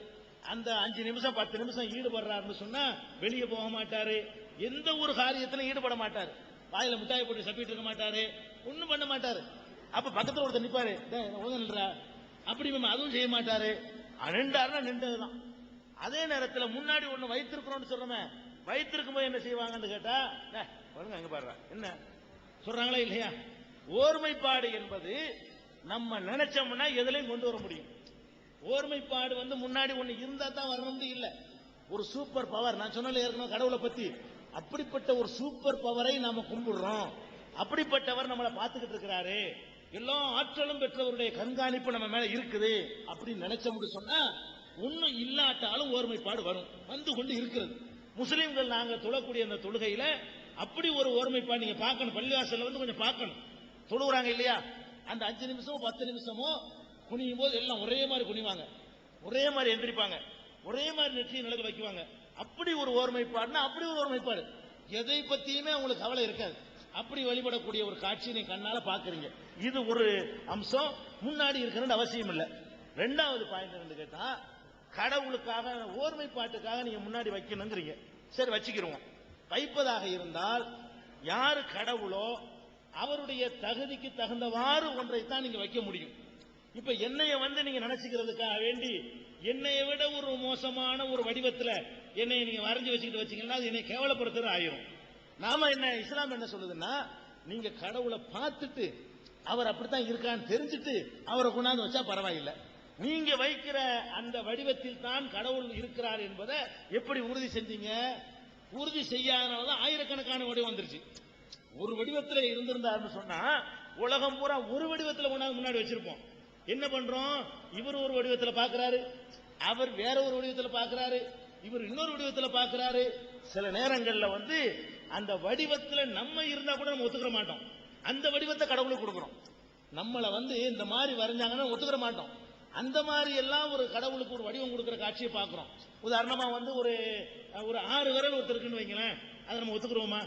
அந்த 5 நிமிஷம் 10 நிமிஷம் ஈடுபடுறாருன்னு சொன்னா வெளியே போக மாட்டாரு, எந்த ஒரு காரியத்திலும் ஈடுபட மாட்டாரு, வாயில மிட்டாய் போட்டு சப்பிட்டு இருக்க மாட்டாரு, ஒண்ணும் பண்ண மாட்டாரு. அப்ப பக்கத்துல ஒருத்தர் நிப்பாரு, நின்றா அப்படி அதுவும் செய்ய மாட்டாரு. நின்றாருன்னா நின்றதுதான். அதே நேரத்தில் முன்னாடி ஒண்ணு வைத்திருக்கிறோம்னு சொல்றோமே, வைத்திருக்கும் போது என்ன செய்வாங்கன்னு கேட்டா, ஒழுங்கு அங்க பாடுறா என்ன சொல்றாங்களா இல்லையா? ஓர்மைப்பாடு என்பது நம்ம நினைச்சோம்னா எதுலையும் கொண்டு வர முடியும். ஓர்மைப்பாடு முன்னாடி ஒண்ணு இருந்தா தான் வரணும்னு இல்ல, ஒரு சூப்பர் பவர். நான் சொன்னல ஏற்கனவே கடவுளை பத்தி, அப்படிப்பட்ட ஒரு சூப்பர் பவரை நாம கும்பிடுறோம். அப்படிப்பட்டவர் நம்மளை பார்த்துக்கிட்டு இருக்கிறாரு, எல்லா ஆற்றலும் பெற்றவருடைய கண்காணிப்பு நம்ம மேல இருக்குது அப்படின்னு நினைச்சோம்னு சொன்னா ஒன்னும் இல்லாட்டாலும் ஓர்மைப்பாடு வரும், வந்து கொண்டு இருக்கிறது. முஸ்லிம்கள் நாங்க தொழக்கூடிய அந்த தொழுகையில அப்படி ஒரு ஓர்மைப்பாடு நீங்க பார்க்கணும். பள்ளிவாசல்ல கொஞ்சம் பார்க்கணும், தொழுகிறாங்க இல்லையா, அந்த 5 நிமிஷமோ 10 நிமிஷமோ குனியும் போது எல்லாம் ஒரே மாதிரி குனிவாங்க, ஒரே மாதிரி எந்திரிப்பாங்க, ஒரே மாதிரி நெற்றியை நிலக்க வைக்குவாங்க. அப்படி ஒரு ஓர்மைப்பாடுனா அப்படி ஒரு ஓர்மைப்பாடு, எதை பத்தியுமே உங்களுக்கு கவலை இருக்காது. அப்படி வழிபடக்கூடிய ஒரு காட்சி நீங்க கண்ணால பாக்குறீங்க. இது ஒரு அம்சம், முன்னாடி இருக்கணும்னு அவசியம் இல்லை. 2வது பாயிண்ட் கேட்டா, கடவுளுக்காக ஓர்மைப்பாட்டுக்காக நீங்க முன்னாடி வைக்கணுங்கிறீங்க. சரி வச்சுக்கிறோம். வைப்பதாக இருந்தால் யாரு கடவுளோ அவருடைய தகுதிக்கு தகுந்தவாறு ஒன்றைத்தான் நீங்க வைக்க முடியும். இப்ப என்னைய நீங்க நினைச்சுக்கிறதுக்காக வேண்டி என்னைய விட ஒரு மோசமான ஒரு வடிவத்துல என்னை நீங்க வரைஞ்சு வச்சுக்கிட்டு வச்சீங்கன்னா அது என்னை கேவலப்படுத்துறது ஆயிரும். நாம என்ன இஸ்லாம் என்ன சொல்லுதுன்னா, நீங்க கடவுளை பார்த்துட்டு அவர் அப்படித்தான் இருக்கான்னு தெரிஞ்சுட்டு அவரை கொண்டாந்து வச்சா பரவாயில்லை. நீங்க வைக்கிற அந்த வடிவத்தில் தான் கடவுள் இருக்கிறார் என்பதை எப்படி உறுதி செஞ்சீங்க? உறுதி செய்யாதனாலதான் ஆயிரக்கணக்கான வடிவம் வந்துருச்சு. ஒரு வடிவத்துல இருந்திருந்தாருன்னு சொன்னா உலகம் பூரா ஒரு வடிவத்துல கொண்டாந்து முன்னாடி வச்சிருப்போம். என்ன பண்றோம்? இவர் ஒரு வடிவத்துல பாக்குறாரு, அவர் வேற ஒரு வடிவத்துல பாக்குறாரு, இவர் இன்னொரு வடிவத்துல பாக்குறாரு. சில நேரங்கள்ல அந்த வடிவத்துல நம்ம இருந்தா கூட நம்ம ஒத்துக்கிற மாட்டோம். அந்த வடிவத்தை கடவுளுக்கு கொடுக்கிறோம். நம்மளை இந்த மாதிரி வரைஞ்சாங்கன்னா ஒத்துக்கிற மாட்டோம். அந்த மாதிரி எல்லாம் ஒரு கடவுளுக்கு ஒரு வடிவம் கொடுக்கிற காட்சியை பார்க்கிறோம். உதாரணமா ஒரு ஒரு 6 விரல் ஒருத்தருக்குன்னு வைங்களேன், அதை நம்ம ஒத்துக்கிறோமா?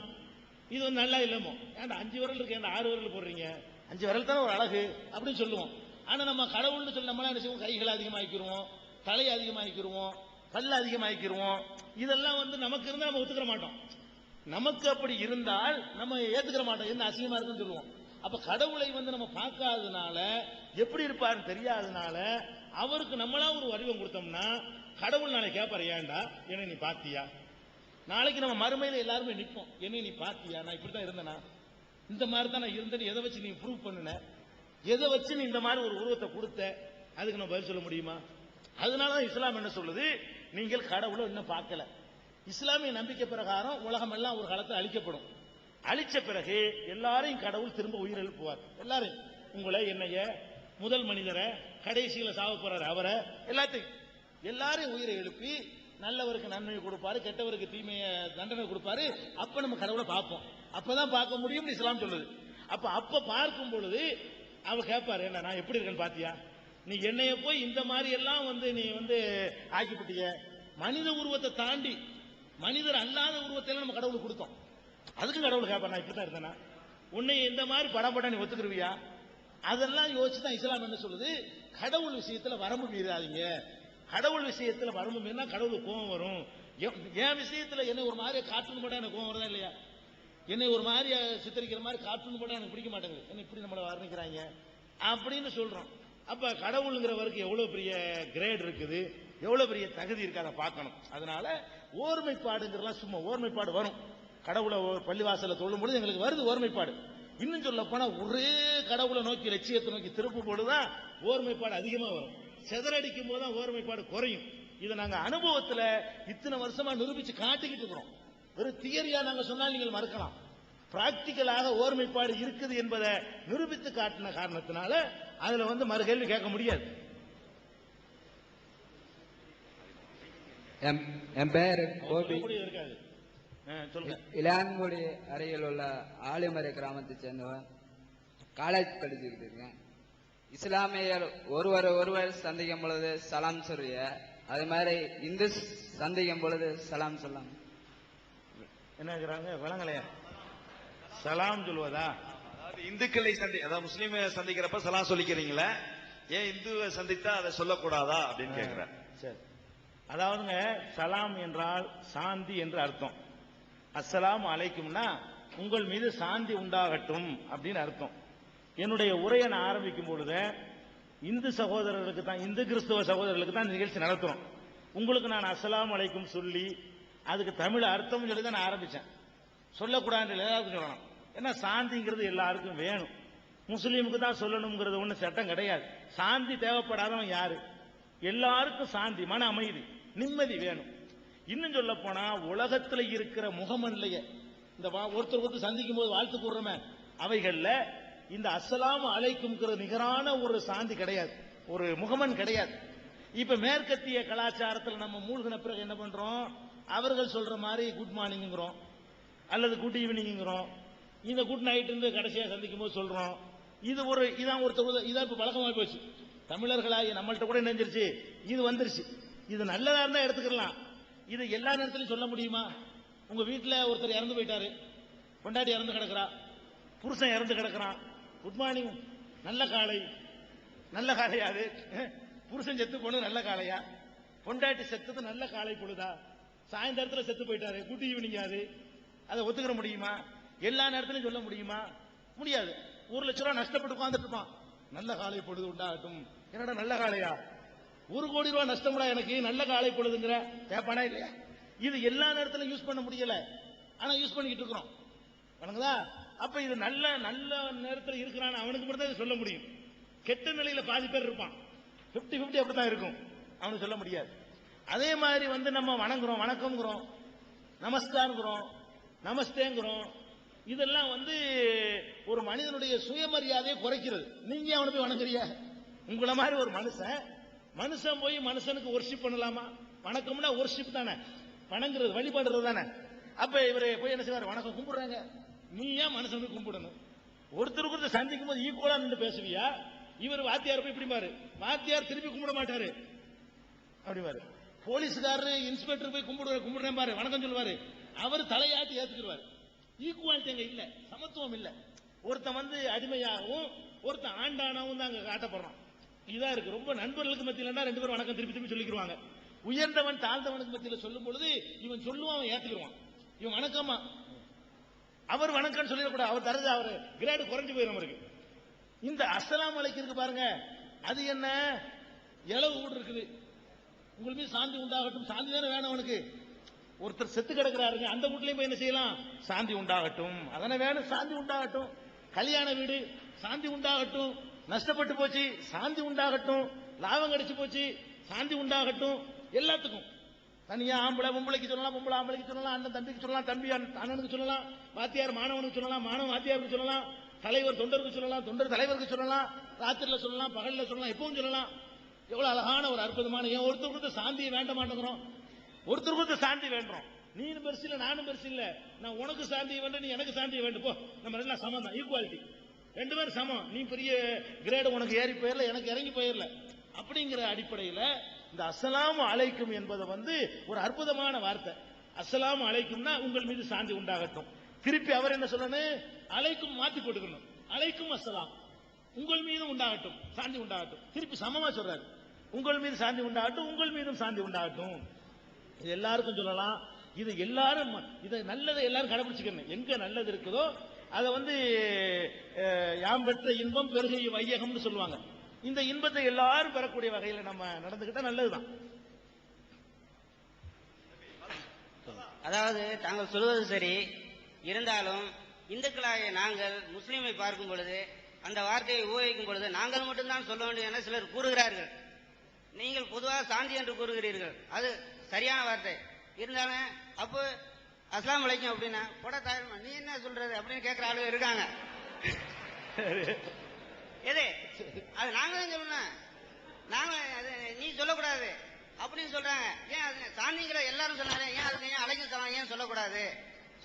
இது நல்லா இல்லமோ, ஏன்டா 5 விரல் இருக்கு, ஏன்டா 6 விரல் போடுறீங்க, 5 விரல் தானே ஒரு அழகு அப்படின்னு சொல்லுவோம். ஆனா நம்ம கடவுள்னு சொல்லி நம்மளா என்ன செய்வோம்? கைகளை அதிகமாக்கிடுவோம், தலையை அதிகமாக்கிடுவோம், பல்ல அதிகமாக்கிடுவோம். இதெல்லாம் நமக்கு இருந்தா நம்ம ஒத்துக்கிற மாட்டோம். நமக்கு அப்படி இருந்தால் நம்ம ஏத்துக்கிற மாட்டோம், என்ன அசிங்கமா இருக்குன்னு சொல்லுவோம். அப்ப கடவுளை நம்ம பார்க்காததுனால, எப்படி இருப்பாருன்னு தெரியாததுனால அவருக்கு நம்மளா ஒரு வடிவம் கொடுத்தோம்னா கடவுள் நாளை கேட்பாரு, ஏன்டா என்ன நீ பாத்தியா? நாளைக்கு நம்ம மறுமையில எல்லாருமே நிற்போம், என்ன நீ பாத்தியா, நான் இப்படித்தான் இருந்தேனா, இந்த மாதிரி தான் நான் இருந்தேன்னு எதை வச்சு நீ ப்ரூவ் பண்ணுன, எதை வச்சு நீ இந்த மாதிரி ஒரு உருவத்தை கொடுத்த, அதுக்கு நம்ம பதில் சொல்ல முடியுமா? அதனாலதான் இஸ்லாம் என்ன சொல்லுது, நீங்கள் கடவுளை இன்னும் பார்க்கல. இஸ்லாமிய நம்பிக்கை பிரகாரம் உலகம் எல்லாம் ஒரு காலத்தில் அழிக்கப்படும். அழிச்ச பிறகு எல்லாரையும் கடவுள் திரும்ப உயிர் எழுப்புவார். எல்லாரையும், உங்களை, என்னைய, முதல் மனிதரை, கடைசியில சாவ போறாரு அவரை, எல்லாரையும் உயிரை எழுப்பி நல்லவருக்கு நன்மை கொடுப்பாரு, கெட்டவருக்கு தீமையை தண்டனை கொடுப்பாரு. அப்ப நம்ம கடவுளை பார்ப்போம். அப்பதான் பார்க்க முடியும்னு இஸ்லாம் சொல்லுது. அப்ப பார்க்கும் பொழுது அவர் கேட்பாரு, என்ன நான் எப்படி இருக்கேன்னு பாத்தியா? நீ என்னைய போய் இந்த மாதிரி எல்லாம் நீ ஆக்கிவிட்டிய. மனித உருவத்தை தாண்டி மனிதர் அல்லாத உருவத்தை நம்ம கடவுளுக்கு கொடுத்தோம். அதுக்கு கடவுள் கேட்பார், நான் இப்படித்தான் இருந்தேனா, உன்னை இந்த மாதிரி படப்பட நீ ஒத்துக்கிருவியா? அதெல்லாம் யோசிச்சுதான் இஸ்லாம் என்ன சொல்லுது, கடவுள் விஷயத்துல வரம்பு மீறாதீங்க. கடவுள் விஷயத்துல வரம்பு மீறினா கடவுளுக்கு கோபம் வரும். என் விஷயத்துல என்ன ஒரு மாதிரி காட்டுன்னு போட்டா எனக்கு கோபம் வருதா இல்லையா? என்னை ஒரு மாதிரி சித்தரிக்கிற மாதிரி காட்டுன்னு போட்டா எனக்கு பிடிக்க மாட்டேங்குது, என்ன இப்படி நம்மளை வர்ணிக்கிறாங்க அப்படின்னு சொல்றோம். அப்ப கடவுளுங்கிறவருக்கு எவ்வளவு பெரிய கிரேட் இருக்குது, எவ்வளவு பெரிய தகுதி இருக்கு, அதை பார்க்கணும். அதனால ஓர்மைப்பாடுங்கிறலாம் சும்மா ஓர்மைப்பாடு வரும். கடவுளை பள்ளிவாசல தொழும் பொழுது எங்களுக்கு வருது ஓர்மைப்பாடு. இன்னும் சொல்ல போனா ஒரே கடவுளை நோக்கி, லட்சியத்தை நோக்கி திருப்பும் பொழுதுதான் ஓர்மைப்பாடு அதிகமா வரும். செதறடிக்கும் போதுதான் ஓர்மைப்பாடு குறையும். இதை நாங்க அனுபவத்துல இத்தனை வருஷமா நிரூபிச்சு காட்டிக்கிட்டு இருக்கிறோம். ஒரு தியரியா நாங்க சொன்னால் நீங்கள் மறுக்கலாம். பிராக்டிக்கலாக ஓர்மைப்பாடு இருக்குது என்பதை நிரூபித்து காட்டின காரணத்தினால அதுல மறுகேள்வி கேட்க முடியாது. என் பெயர் கோபி. இருக்காது. இளையான்குடி அருகில் உள்ள ஆலிமறை கிராமத்தை சேர்ந்தவன். காலேஜ் படிச்சுக்கிட்டு இருக்கேன். இஸ்லாமியர் ஒருவர் சந்திக்கும் பொழுது சலாம் சொல்றிய, அது மாதிரி இந்து சந்திக்கும் பொழுது சலாம் சொல்லலாம் என்ன விளங்கலையா? சலாம் சொல்வதா? அதாவது இந்துக்களை அதாவது முஸ்லீமை சந்திக்கிறப்ப சலாம் சொல்லிக்கிறீங்களா, ஏன் இந்துவை சந்தித்தா அதை சொல்லக்கூடாதா அப்படின்னு கேட்கிறேன். சரி, அதாவதுங்க சலாம் என்றால் சாந்தி என்று அர்த்தம். அஸ்ஸலாமு அலைக்கும்னா உங்கள் மீது சாந்தி உண்டாகட்டும் அப்படின்னு அர்த்தம். என்னுடைய உரையை நான் ஆரம்பிக்கும் பொழுது இந்து சகோதரர்களுக்கு தான், இந்து கிறிஸ்துவ சகோதரர்களுக்கு தான் நிகழ்ச்சி நடத்துறோம். உங்களுக்கு நான் அஸ்ஸலாமு அலைக்கும் சொல்லி அதுக்கு தமிழ் அர்த்தம் சொல்லி தான் நான் ஆரம்பிச்சேன். சொல்லக்கூடாது எல்லாருக்கும் சொல்லணும். ஏன்னா சாந்திங்கிறது எல்லாருக்கும் வேணும். முஸ்லீமுக்கு தான் சொல்லணுங்கிறது ஒன்றும் சட்டம் கிடையாது. சாந்தி தேவைப்படாதவன் யாரு? எல்லாருக்கும் சாந்தி, மன அமைதி, நிம்மதி வேணும். இன்னும் சொல்ல போனா உலகத்துல இருக்கிற முகமன்லைய இந்த ஒருத்தர் சந்திக்கும் போது வாழ்த்து கூறுறமே, அவைகள்ல இந்த அஸ்ஸலாமு அலைக்கும் நிகரான ஒரு சாந்தி கிடையாது, ஒரு முகமன் கிடையாது. இப்ப மேற்கத்திய கலாச்சாரத்தில் நம்ம மூழ்கின பிறகு என்ன பண்றோம், அவர்கள் சொல்ற மாதிரி குட் மார்னிங்கிறோம் அல்லது குட் ஈவினிங்கிறோம். இந்த குட் நைட் இருந்து கடைசியா சந்திக்கும் போது சொல்றோம். இதான் ஒருத்தர் இதான் இப்ப பழக்கமா போச்சு. தமிழர்களாகி நம்மள்ட்ட கூட நினைஞ்சிருச்சு, இது வந்துருச்சு. இது நல்லதா இருந்தா எடுத்துக்கலாம். இது எல்லா நேரத்திலையும் சொல்ல முடியுமா? உங்க வீட்டுல ஒருத்தர் இறந்து போயிட்டாரு, பொண்டாட்டி இறந்து கிடக்குறா, புருஷன் இறந்து கிடக்குறான், குட் மார்னிங், நல்ல காலை. நல்ல காலையா அது? புருஷன் செத்து போனது நல்ல காலையா? பொண்டாட்டி செத்தது நல்ல காலை பொழுதா, சாயந்தரத்துல செத்து போயிட்டாரு, குட் ஈவினிங் அது, அதை ஒத்துக்கிற முடியுமா? எல்லா நேரத்திலும் சொல்ல முடியுமா? முடியாது. 1 லட்சம் ரூபாய் நஷ்டப்பட்டு உட்கார்ந்துட்டு இருப்பான், நல்ல காலை பொழுது உண்டாகட்டும். என்னடா நல்ல காலையா? 1 கோடி ரூபாய் நஷ்டம்டா எனக்கு, நல்ல காலை பொழுதுங்கிற கேட்பானா இல்லையா? இது எல்லா நேரத்திலும் யூஸ் பண்ண முடியல, ஆனா யூஸ் பண்ணிக்கிட்டு இருக்கிறோம். வணங்குதா? அப்ப இது நல்ல நல்ல நேரத்தில் இருக்கிறான் அவனுக்கு மட்டும் தான் சொல்ல முடியும். கெட்ட நிலையில பாதி பேர் இருப்பான், 50-50 அப்படித்தான் இருக்கும், அவனுக்கு சொல்ல முடியாது. அதே மாதிரி நம்ம வணங்குறோம், வணக்கம்ங்கிறோம், நமஸ்காரங்கிறோம், நமஸ்தேங்கிறோம். இதெல்லாம் ஒரு மனிதனுடைய சுயமரியாதையை குறைக்கிறது. நீங்க அவனை போய் வணங்குறிய? உங்களை மாதிரி ஒரு மனுஷன் போய் மனுஷனுக்கு ஒர்ஷிப் பண்ணலாமா? வணக்கம்னா ஒர்ஷிப் தானே, வணங்குறது வழிபடுறது தானே. அப்ப இவரை போய் என்ன செய்வார்? வணக்கம் கும்பிடுறாங்க, நீ ஏன் மனுஷனுக்கு கும்பிடணும்? ஒருத்தருக்கு சந்திக்கும் போது ஈக்குவலா நின்று பேசுவியா? இவர் வாத்தியார் போய் இப்படி பாரு, வாத்தியார் திருப்பி கும்பிட மாட்டாரு, அப்படி பாரு. போலீஸ்காரரு இன்ஸ்பெக்டர் போய் கும்பிடுறேன் பாரு, வணக்கம் சொல்லுவாரு, அவர் தலையாட்டி ஏத்துக்குவாரு. ஈக்குவாலிட்டி அங்க இல்ல, சமத்துவம் இல்ல. ஒருத்தன் அடிமையாகவும் ஒருத்தன் ஆண்டானாவும் தான் அங்க காட்டப்படுறான். இதா இருக்கு. ரொம்ப நண்பர்களுக்கு மத்தியில 2 பேரும் வணக்கம் திருப்பி திருப்பி சொல்லிக்குவாங்க. உயர்ந்தவன் தாழ்ந்தவனுக்கு மத்தியில சொல்லும் பொழுது இவன் சொல்லுவான், அவன் ஏத்துக்குவான். இவன் வணக்கமா, அவர் வணக்கம் சொல்லிடக்கூடாது, அவர் தரது அவரு கிரேடு குறைஞ்சு போயிடும் அவருக்கு. இந்த அஸ்ஸலாமு அலைக்கும் இருக்கு பாருங்க, அது என்ன இளவு வீடு இருக்குது, உங்கள் மீது சாந்தி உண்டாகட்டும், சாந்தி தானே வேணும் அவனுக்கு. ஒருத்தர் செத்து கிடக்கிறாருங்க, அந்த வீட்லயும் போய் என்ன செய்யலாம்? சாந்தி உண்டாகட்டும், அதானே வேணும், சாந்தி உண்டாகட்டும். கல்யாண வீடு, சாந்தி உண்டாகட்டும். நஷ்டப்பட்டு போச்சு, சாந்தி உண்டாகட்டும். லாபம் கிடைச்சு போச்சு, சாந்தி உண்டாகட்டும். எல்லாத்துக்கும் தனியா ஆம்பளை பொம்பளைக்கு சொல்லலாம், பொம்பளை ஆம்பளைக்கு சொல்லலாம், அண்ணன் தம்பிக்கு சொல்லலாம், தம்பி அண்ணனுக்கு சொல்லலாம், வாத்தியார் மாணவனுக்கு சொல்லலாம், மாணவன் வாத்தியாருக்கு சொல்லலாம், தலைவர் தொண்டருக்கு சொல்லலாம், தொண்டர் தலைவருக்கு சொல்லலாம், ராத்திரில சொல்லலாம், பகல்ல சொல்லலாம், எப்பவும் சொல்லலாம். எவ்வளவு அழகான ஒரு அற்புதமான. ஏன் ஒருத்தருக்கு சாந்தியை வேண்ட மாட்டேங்கிறோம்? ஒருத்தருக்கு சாந்தி வேண்டுறோம். நீனும் பெருசு இல்ல, நானும் பெருசு இல்ல, நான் உனக்கு சாந்தியை வேண்டும், நீ எனக்கு சாந்தியை வேண்டும், போ, நம்ம எல்லாம் சமம் தான், ஈக்குவாலிட்டி, 2 பேரும் சமம். நீ பெரிய கிரேடு உனக்கு ஏறி போயிடல, எனக்கு இறங்கி போயிடல. அப்படிங்கிற அடிப்படையில் இந்த அஸ்ஸலாமு அலைக்கும் என்பது ஒரு அற்புதமான வார்த்தை. அஸ்ஸலாமு அலைக்கும்னா உங்கள் மீது சாந்தி உண்டாகட்டும். திருப்பி அவர் என்ன சொல்லணும்? அலைக்கும் மாத்தி போட்டுக்கணும், அலைக்கும் அஸ்ஸலாம், உங்கள் மீது உண்டாகட்டும், சாந்தி உண்டாகட்டும். திருப்பி சமமா சொல்றாரு, உங்கள் மீது சாந்தி உண்டாகட்டும், உங்கள் மீதும் சாந்தி உண்டாகட்டும். இது எல்லாருக்கும் சொல்லலாம். இது எல்லாரும் இதை நல்லதை எல்லாரும் கடைபிடிச்சுக்கணும். எங்க நல்லது இருக்குதோ அதை யாம் பெற்ற இன்பம் பெருகை வையகம்னு சொல்லுவாங்க. இந்த இன்பத்தை எல்லாரும் பெறக்கூடிய வகையில் நம்ம நடந்துகிட்டா நல்லதுதான். அதாவது தாங்கள் சொல்வது சரி, இருந்தாலும் இந்துக்களாகிய நாங்கள் முஸ்லீமை பார்க்கும் பொழுது, அந்த வார்த்தையை உபயோகிக்கும் பொழுது நாங்கள் மட்டும்தான் சொல்ல வேண்டும் என சிலர் கூறுகிறார்கள். நீங்கள் பொதுவாக சாந்தி என்று கூறுகிறீர்கள், அது சரியான வார்த்தை. இருந்தாலும் அப்போ அஸ்ஸலாமு அலைக்கும் அப்படின்னா போட தாயமா நீ என்ன சொல்றது அப்படின்னு கேட்கிற ஆளுங்க இருக்காங்க. எது அது நாங்களும் சொல்லணும், நாங்க அது நீ சொல்லக்கூடாது அப்படின்னு சொல்றாங்க. ஏன் அது சாந்திங்கிற எல்லாரும் சொன்னாங்க, ஏன் அதுக்கு ஏன் அலைக்கும் சலாம் ஏன் சொல்லக்கூடாது?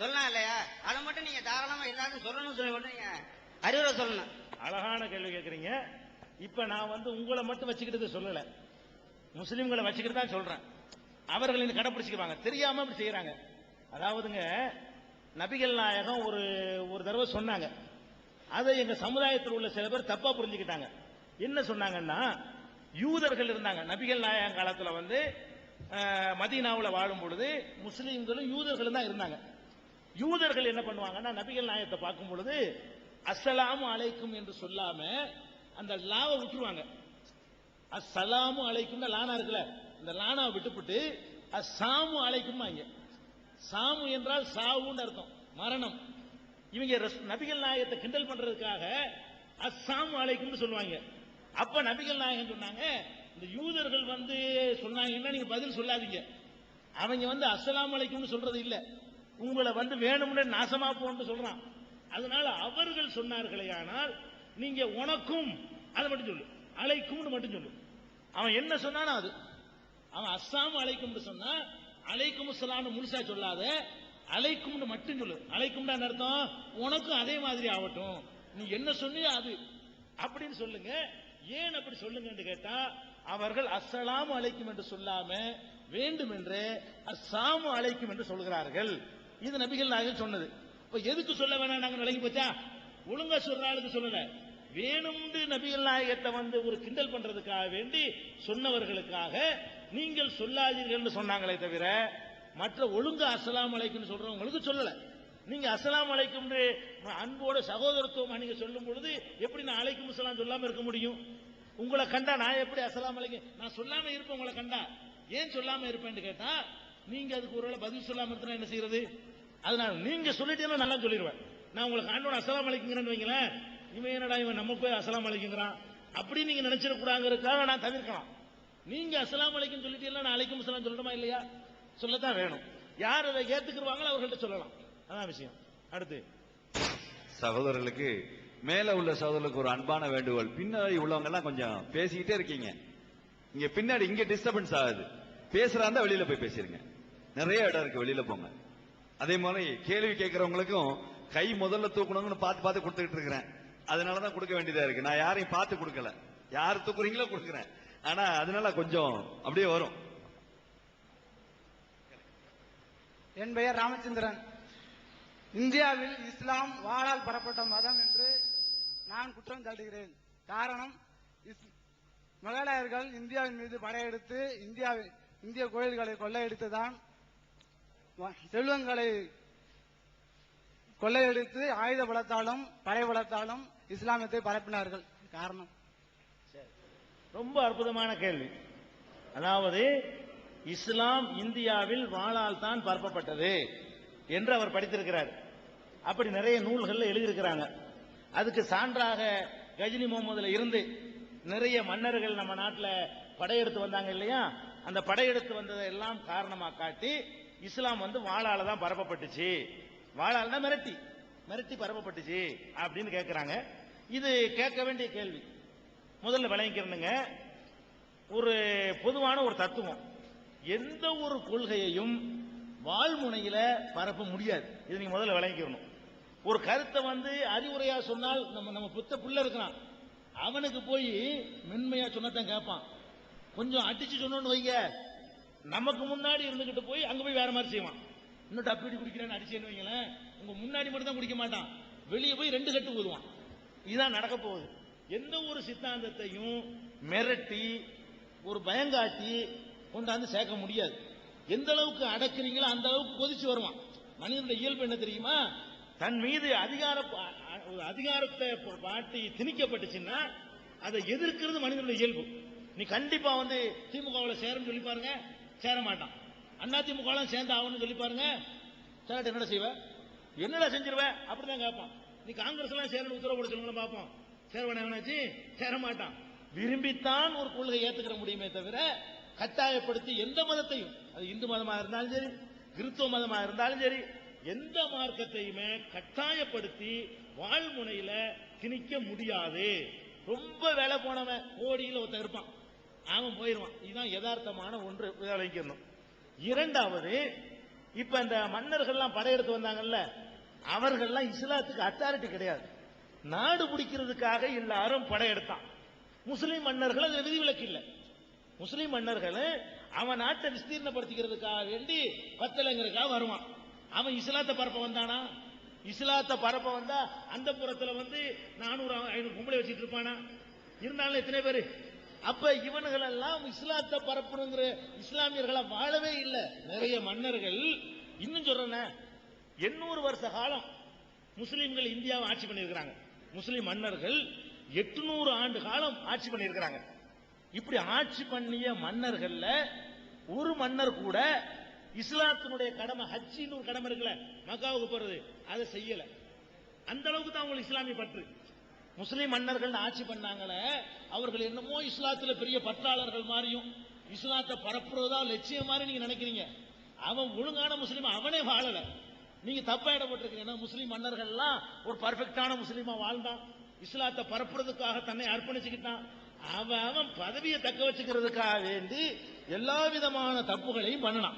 சொல்லலாம் இல்லையா? அதை மட்டும் நீங்க தாராளமா எல்லாரும் சொல்லணும்னு சொல்லி மட்டும் நீங்க அறிவுரை சொல்லணும். அழகான கேள்வி கேட்கறீங்க. இப்ப நான் உங்களை மட்டும் வச்சுக்கிட்டு சொல்லல, முஸ்லிம்களை வச்சுக்கிட்டு தான் சொல்றேன். அவர்கள் கடைபிடிச்சுக்குவாங்க, தெரியாம அப்படி செய்யறாங்க. அதாவதுங்க, நபிகள் நாயகம் ஒரு தடவை சொன்னாங்க, அதை எங்க சமுதாயத்தில் உள்ள சில பேர் தப்பா புரிஞ்சுக்கிட்டாங்க. என்ன சொன்னாங்கன்னா, யூதர்கள் இருந்தாங்க நபிகள் நாயகம் காலத்துல மதீனாவில் வாழும் பொழுது முஸ்லீம்களும் யூதர்களும் தான் இருந்தாங்க. யூதர்கள் என்ன பண்ணுவாங்கன்னா, நபிகள் நாயகத்தை பார்க்கும் பொழுது அஸ்ஸலாமு அலைக்கும் என்று சொல்லாம அந்த லாவை விட்டுருவாங்க. அஸ்ஸலாமு அலைக்கும் லானா இருக்குல்ல, இந்த லானாவை விட்டுவிட்டு அஸ்ஸாமு அலைக்கும். சாமு என்றால் சாவுன்னு அர்த்தம், மரணம். இவங்க நபிகள் நாயகத்தை கிண்டல் பண்றதுக்காக அஸ்ஸாமு அலைக்கும் சொல்லுவாங்க. அப்ப நபிகள் நாயகம் சொன்னாங்க, இந்த யூதர்கள் சொன்னாங்கன்னா நீங்க பதில் சொல்லாதீங்க, அவங்க அஸ்ஸலாமு அலைக்கும் சொல்றது இல்ல, உங்களை வேணும்னு நாசமா போன்னு சொல்றான். அதனால அவர்கள் சொன்னார்களே, ஆனால் நீங்க உனக்கும் அதை மட்டும் சொல்லு, அலைக்கும் மட்டும் சொல்லு. அவன் என்ன சொன்னானோ அது, அவன் அஸ்ஸாமு அலைக்கும் சொன்னா அலைக்கும் அஸ்ஸலாம் முழுசா சொல்லாத, அலைக்கும்னு மட்டும் சொல்லு. அலைக்கும் தான் அர்த்தம், உனக்கும் அதே மாதிரி ஆகட்டும், நீ என்ன சொன்னியோ அது அப்படின்னு சொல்லுங்க. ஏன் அப்படி சொல்லுங்க கேட்டா, அவர்கள் அஸ்ஸலாமு அலைக்கும் என்று சொல்லாம வேண்டும் என்று அஸ்ஸாமு அலைக்கும் என்று சொல்கிறார்கள். இது நபிகள் நாயகம் சொன்னது. இப்ப எதுக்கு சொல்ல வேணாம் நாங்க விளங்கி போச்சா? ஒழுங்கா சொல்ற ஆளுக்கு சொல்லல, வேணும்னு நபிகள் நாயகத்தை ஒரு கிண்டல் பண்றதுக்காக வேண்டி சொன்னவர்களுக்காக நீங்கள் சொல்லாதீர்கள் சொன்னாங்களே தவிர மற்ற ஒழுங்கு அஸ்ஸலாமு அலைக்கும் சொல்றவங்களுக்கு சொல்லல. நீங்க அஸ்ஸலாமு அலைக்கும் அன்போட சகோதரத்துவமா நீங்க சொல்லும் பொழுது எப்படி நான் அலைக்கும் அஸ்ஸலாம் சொல்லாம இருக்க முடியும்? உங்களை கண்டா நான் எப்படி அஸ்ஸலாமு அலைக்கும் நான் சொல்லாம இருப்பேன்? உங்களை கண்டா ஏன் சொல்லாம இருப்பேன்னு கேட்டா நீங்க அதுக்கு ஒருவேளை பதில் சொல்லாம இருந்தா என்ன செய்யறது? அதனால நீங்க சொல்லிட்டீங்கன்னா நல்லா சொல்லிடுவேன். நான் உங்களுக்கு ஆண்டோட அஸ்ஸலாமு அலைக்குங்கிறேன்னு வைங்களேன், இவன் என்னடா இவன் நம்ம போய் அஸ்ஸலாமு அலைக்குங்கிறான் அப்படி நீங்க நினைச்சிடக்கூடாதுங்கிறதுக்காக நான் தவிர்க்கலாம். நீங்க அஸ்ஸலாமு அலைக்கும் சொல்லிட்டீங்கன்னா நான் அலைக்கும் அஸ்ஸலாம் சொல்லணுமா இல்லையா? சொல்லத்தான் வேணும். யார் அதை ஏத்துக்குவாங்களோ அவர்கள்ட்ட சொல்லலாம். அதான் விஷயம். அடுத்து சகோதரர்களுக்கு மேல உள்ள சகோதரர்களுக்கு ஒரு அன்பான வேண்டுகோள். பின்னாடி உள்ளவங்க எல்லாம் கொஞ்சம் பேசிக்கிட்டே இருக்கீங்க. இங்க பின்னாடி இங்க டிஸ்டர்பன்ஸ் ஆகுது. பேசுறாந்தா வெளியில போய் பேசிருங்க. நிறைய இடம் இருக்கு, வெளியில போங்க. அதே மாதிரி கேள்வி கேட்கறவங்களுக்கும் கை முதல்ல தூக்கணும்னு பார்த்து பார்த்து கொடுத்துக்கிட்டு இருக்கிறேன். அதனாலதான் கொடுக்க வேண்டியதா இருக்கு. நான் யாரையும் பார்த்து கொடுக்கல, யார் தூக்குறீங்களோ கொடுக்குறேன். ஆனா அதனால கொஞ்சம் அப்படியே வரும். என் பெயர் ராமச்சந்திரன். இந்தியாவில் இஸ்லாம் வாளால் பெறப்பட்ட மதம் என்று நான் குற்றம் சாட்டுகிறேன். காரணம், முகலாயர்கள் இந்தியாவின் மீது படையெடுத்து இந்திய கோயில்களை கொள்ளையடித்துதான் செல்வங்களை கொள்ளையடித்து ஆயுத பலத்தாலும் படை பலத்தாலும் இஸ்லாமத்தை பரப்பினார்கள். காரணம் ரொம்ப அற்புதமான கேள்வி. அதாவது இஸ்லாம் இந்தியாவில் வாளால் தான் பரப்பப்பட்டது என்று அவர் படித்திருக்கிறார். அப்படி நிறைய நூல்கள் எழுதியிருக்கிறாங்க. அதுக்கு சான்றாக கஜினி முகமதுல இருந்து நிறைய மன்னர்கள் நம்ம நாட்டில் படையெடுத்து வந்தாங்க இல்லையா? அந்த படையெடுத்து வந்ததை எல்லாம் காரணமா காட்டி இஸ்லாம் வாளால தான் பரப்பப்பட்டுச்சு, வாளால தான் மிரட்டி பரப்பப்பட்டுச்சு அப்படின்னு கேட்கிறாங்க. இது கேட்க வேண்டிய கேள்வி. முதல்ல விளங்கிக்கிறனுங்க, ஒரு பொதுவான ஒரு தத்துவம், எந்த ஒரு கொள்கையையும் வாழ்முனையில பரப்ப முடியாது. இது நீங்க முதல்ல விளங்கிக்கணும். ஒரு கருத்தை அறிவுரையா சொன்னால் நம்ம புள்ள இருக்கிறான், அவனுக்கு போய் மென்மையா சொன்னதான் கேட்பான். கொஞ்சம் அடிச்சு சொன்னோன்னு வைங்க, நமக்கு முன்னாடி இருந்துகிட்டு போய் அங்க போய் வேற மாதிரி செய்வான். இன்னும் டப்பீடி குடிக்கிறேன்னு அடிச்சேன்னு வைங்களேன், உங்க முன்னாடி மட்டும் தான் குடிக்க மாட்டான், வெளியே போய் 2 கட்டு ஊதுவான். இதுதான் நடக்க போகுது. எந்த ஒரு சித்தாந்தத்தையும் மிரட்டி ஒரு பயங்காட்டி கொண்டாந்து சேர்க்க முடியாது. எந்த அளவுக்கு அடக்குறீங்களோ அந்த அளவுக்கு கொதிச்சு வருவான். மனிதனுடைய இயல்பு என்ன தெரியுமா? தன் மீது அதிகாரத்தை பாட்டி திணிக்கப்பட்டுச்சுன்னா அதை எதிர்க்கிறது மனிதனுடைய இயல்பு. நீ கண்டிப்பா திமுகவில் சேரன்னு சொல்லி பாருங்க, சேர மாட்டான். அண்ணா திமுக சேர்ந்து ஆகணும்னு சொல்லி பாருங்க, சேரட்ட என்னடா செய்வ, என்னடா செஞ்சிருவேன் அப்படிதான் கேட்பான். நீ காங்கிரஸ் எல்லாம் சேரணும் உத்தரவு போட சொல்லுங்க பார்ப்போம், சேரவனாச்சு சேர மாட்டான். விரும்பித்தான் ஒரு கொள்கை ஏத்துக்கிற முடியுமே தவிர கட்டாயப்படுத்தி எந்த மதத்தையும், அது இந்து மதமா இருந்தாலும் சரி, கிறிஸ்துவ மதமா இருந்தாலும் சரி, எந்த மார்க்கத்தையுமே கட்டாயப்படுத்தி வாழ்முனையில திணிக்க முடியாது. ரொம்ப வேலை போனவன் கோடியில் ஒருத்தன் இருப்பான், அவன் போயிருவான். இதுதான் யதார்த்தமான ஒன்று, விளைக்கணும். இரண்டாவது, இப்ப இந்த மன்னர்கள்லாம் படையெடுத்து வந்தாங்கல்ல, அவர்கள்லாம் இஸ்லாத்துக்கு அத்தாரிட்டி கிடையாது. நாடு பிடிக்கிறதுக்காக எல்லாரும் படையெடுத்தான். முஸ்லிம் மன்னர்கள் அது விதிவிலக்கு இல்லை. முஸ்லிம் மன்னர்கள் அவன் நாட்டை விஸ்தீர்ணப்படுத்திக்கிறதுக்காக வேண்டி பத்தலைங்கிறதுக்காக வருவான். அவன் இஸ்லாத்தை பரப்ப வந்தானா? இஸ்லாத்தை பரப்ப வந்தா அந்த புறத்துல 400-500 கும்பலை வச்சுட்டு இருப்பானா? இருந்தாலும் எத்தனை பேரு? அப்ப இவன்கள் எல்லாம் இஸ்லாத்தை பரப்பணுங்கிற இஸ்லாமியர்களா வாழவே இல்லை. நிறைய மன்னர்கள், இன்னும் சொல்றேன், 800 வருஷ காலம் முஸ்லிம்கள் இந்தியாவை ஆட்சி பண்ணியிருக்கிறாங்க. முஸ்லிம் மன்னர்கள் 800 ஆண்டு காலம் ஆட்சி பண்ணியிருக்கிறாங்க. இப்படி ஆட்சி பண்ணிய மன்னர்கள்ல ஒரு மன்னர் கூட இஸ்லாத்தினுடைய கடமை, ஹஜ்ஜின்னு ஒரு கடமை இருக்குல்ல, மக்காவுக்கு போறது, அதை செய்யல. அந்த அளவுக்கு தான் அவங்களுக்கு இஸ்லாமிய பற்று. முஸ்லிம் மன்னர்கள் ஆட்சி பண்ணாங்களே, அவர்கள் என்னமோ இஸ்லாத்துல பெரிய பற்றாளர்கள் மாதிரியும் இஸ்லாத்தை பரப்புறதா லட்சியம் மாதிரி நீங்க நினைக்கிறீங்க. அவன் ஒழுங்கான முஸ்லீம் அவனே வாழல, நீங்க தப்பா இடப்பட்டிருக்கீங்க. முஸ்லிம் மன்னர்கள்லாம் ஒரு பர்ஃபெக்டான முஸ்லீமா வாழ்ந்தான், இஸ்லாத்தை பரப்புறதுக்காக தன்னை அர்ப்பணிச்சுக்கிட்டான். அவன் பதவியை தக்க வச்சுக்கிறதுக்காக வேண்டி எல்லா விதமான தப்புகளையும் பண்ணலாம்,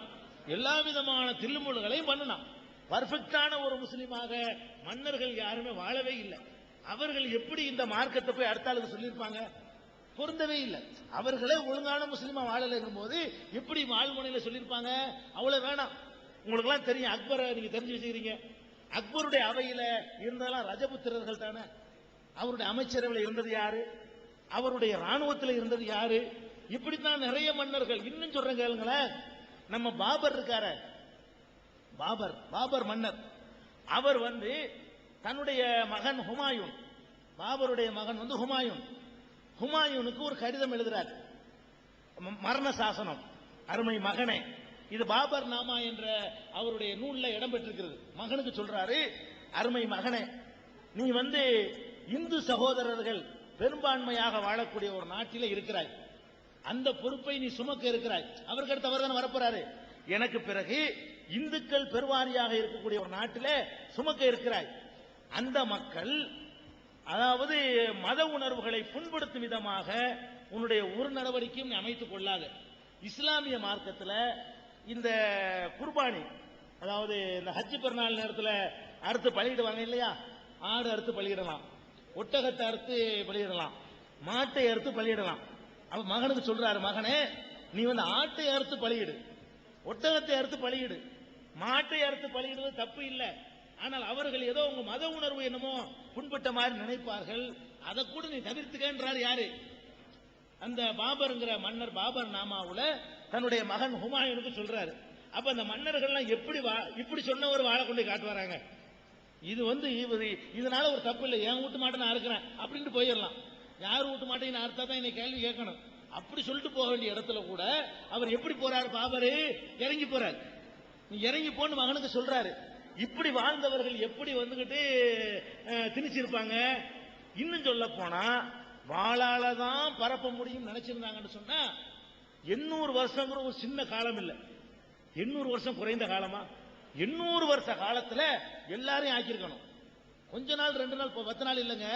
எல்லா விதமான தில்லுமுள்களையும் பண்ணலாம். பர்ஃபெக்டான ஒரு முஸ்லீமாக மன்னர்கள் யாருமே வாழவே இல்லை. அவர்கள் எப்படி இந்த மார்க்கத்தை போய் அடுத்த ஆளுக்கு சொல்லியிருப்பாங்க? பொருந்தவே இல்லை. அவர்களே ஒழுங்கான முஸ்லீமா வாழலைங்கும் போது எப்படி வாழ்முனையில சொல்லியிருப்பாங்க? அவ்வளவு வேணாம். உங்களுக்கு எல்லாம் தெரியும், அக்பரை நீங்க தெரிஞ்சு வச்சுக்கிறீங்க. அக்பருடைய அவையில இருந்ததெல்லாம் ரஜபுத்திரர்கள் தானே. அவருடைய அமைச்சரவையில் இருந்தது யாரு? அவருடைய ராணுவத்தில் இருந்தது யாரு? இப்படித்தான் நிறைய மன்னர்கள். இன்னும் சொல்றேன் கேளுங்களேன், நம்ம பாபர் இருக்கார, பாபர் மன்னர், அவர் வந்து தன்னுடைய மகன் ஹுமாயூன், பாபருடைய மகன் வந்து ஹுமாயூனுக்கு ஒரு கடிதம் எழுதுறார், மரண சாசனம். அருமை மகனே, இது பாபர் நாமா என்ற அவருடைய நூல்ல இடம் பெற்றிருக்கிறது. மகனுக்கு சொல்றாரு, அருமை மகனே, நீ வந்து இந்து சகோதரர்கள் பெரும்பான்மையாக வாழக்கூடிய ஒரு நாட்டில இருக்கிறாய், அந்த பொறுப்பை நீ சுமக்க இருக்கிறாய். அவருக்கு அடுத்து அவர் தானே வரப்போறாரு. எனக்கு பிறகு இந்துக்கள் பெருவாரியாக இருக்கக்கூடிய ஒரு நாட்டிலே சுமக்க இருக்கிறாய். அந்த மக்கள் அதாவது மத உணர்வுகளை புண்படுத்தும் விதமாக உன்னுடைய ஒரு நடவடிக்கையும் நீ அமைத்துக் கொள்ளாத. இஸ்லாமிய மார்க்கத்தில் இந்த குர்பானி, அதாவது இந்த ஹஜ் பெருநாள் நேரத்தில் அறுத்து பலியிடுவாங்க இல்லையா, ஆடு அறுத்து பலியிடலாம், ஒட்டகத்தை அறுத்து பலியிடலாம், மாட்டை அறுத்து பலியிடலாம். அவ மகனுக்கு சொல்றாரு, மகனே நீ வந்து ஆட்டை அறுத்து பலியிடு, ஒட்டகத்தை அறுத்து பலியிடு, மாட்டை அறுத்து பலியிடுவது தப்பு இல்லை. ஆனால் அவர்கள் ஏதோ உங்க மத உணர்வு என்னமோ புண்பட்ட மாதிரி நினைப்பார்கள், அதை கூட நீ தவிர்த்துக்கன்றார். யாரு? அந்த பாபருங்கிற மன்னர் பாபர் நாமாவுல தன்னுடைய மகன் ஹுமாயூனுக்கு சொல்றாரு. அப்ப அந்த மன்னர்கள்லாம் இப்படி சொன்னவர் வாழ கொண்டு காட்டுவாராங்க. இது வந்து இதனால ஒரு தப்பு இல்லை, என் வீட்டு மாட்டை நான் அறுக்கிறேன் அப்படின்ட்டு போயிடலாம். யார் வீட்டு மாட்டை நான் அறுத்தா தான் என்னை கேள்வி கேட்கணும் அப்படி சொல்லிட்டு போக வேண்டிய இடத்துல கூட அவர் எப்படி போறாரு? பாபரு இறங்கி போறாரு. நீ இறங்கி போன்னு மகனுக்கு சொல்றாரு. இப்படி வாழ்ந்தவர்கள் எப்படி வந்துகிட்டு திணிச்சிருப்பாங்க? இன்னும் சொல்ல போனா வாளாலதான் பரப்ப முடியும் நினைச்சிருந்தாங்கன்னு சொன்னா 800 வருஷங்கிற ஒரு சின்ன காலம் இல்லை. 800 வருஷம் குறைந்த காலமா? 800 வருஷ காலத்துல எல்லாரையும் ஆக்கியிருக்கணும். கொஞ்ச நாள் 2 நாள் 10 நாள் இல்லைங்க,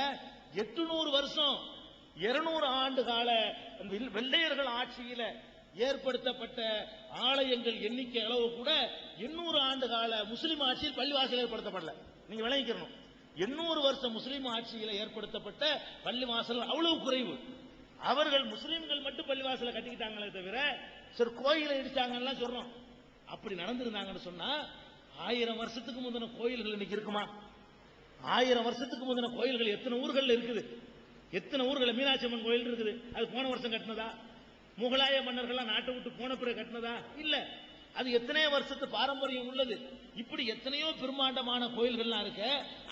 800 வருஷம் 200 ஆண்டு கால வெள்ளையர்கள் ஆட்சியில ஏற்படுத்தப்பட்ட ஆலயங்கள் எண்ணிக்கை அளவு கூட 800 ஆண்டு கால முஸ்லிம் ஆட்சியில் பள்ளிவாசல் ஏற்படுத்தப்படல. நீங்க விளங்கிக்கணும், 800 வருஷம் முஸ்லிம் ஆட்சியில ஏற்படுத்தப்பட்ட பள்ளிவாசல் அவ்வளவு குறைவு. அவர்கள் முஸ்லிம்கள் மட்டும் பள்ளிவாசலை கட்டிக்கிட்டாங்களே தவிர சரி கோயிலை இடிச்சாங்கன்னு சொல்றோம். அப்படி நடந்திருந்தாங்கன்னு சொன்னா 1000 வருஷத்துக்கு முந்தின கோயில்கள் இன்னைக்கு இருக்குமா? 1000 வருஷத்துக்கு முந்தின கோயில்கள் எத்தனை ஊர்கள் இருக்குது? எத்தனை ஊர்கள்? மீனாட்சி அம்மன் கோயில் இருக்குது, அது போன வருஷம் கட்டினதா? முகலாய மன்னர்கள் நாட்டை விட்டு போன பிறகு கட்டினதா? இல்ல, அது எத்தனையோ வருஷத்து பாரம்பரியம் உள்ளது. இப்படி எத்தனையோ பெருமாண்டமான கோயில்கள்லாம் இருக்க,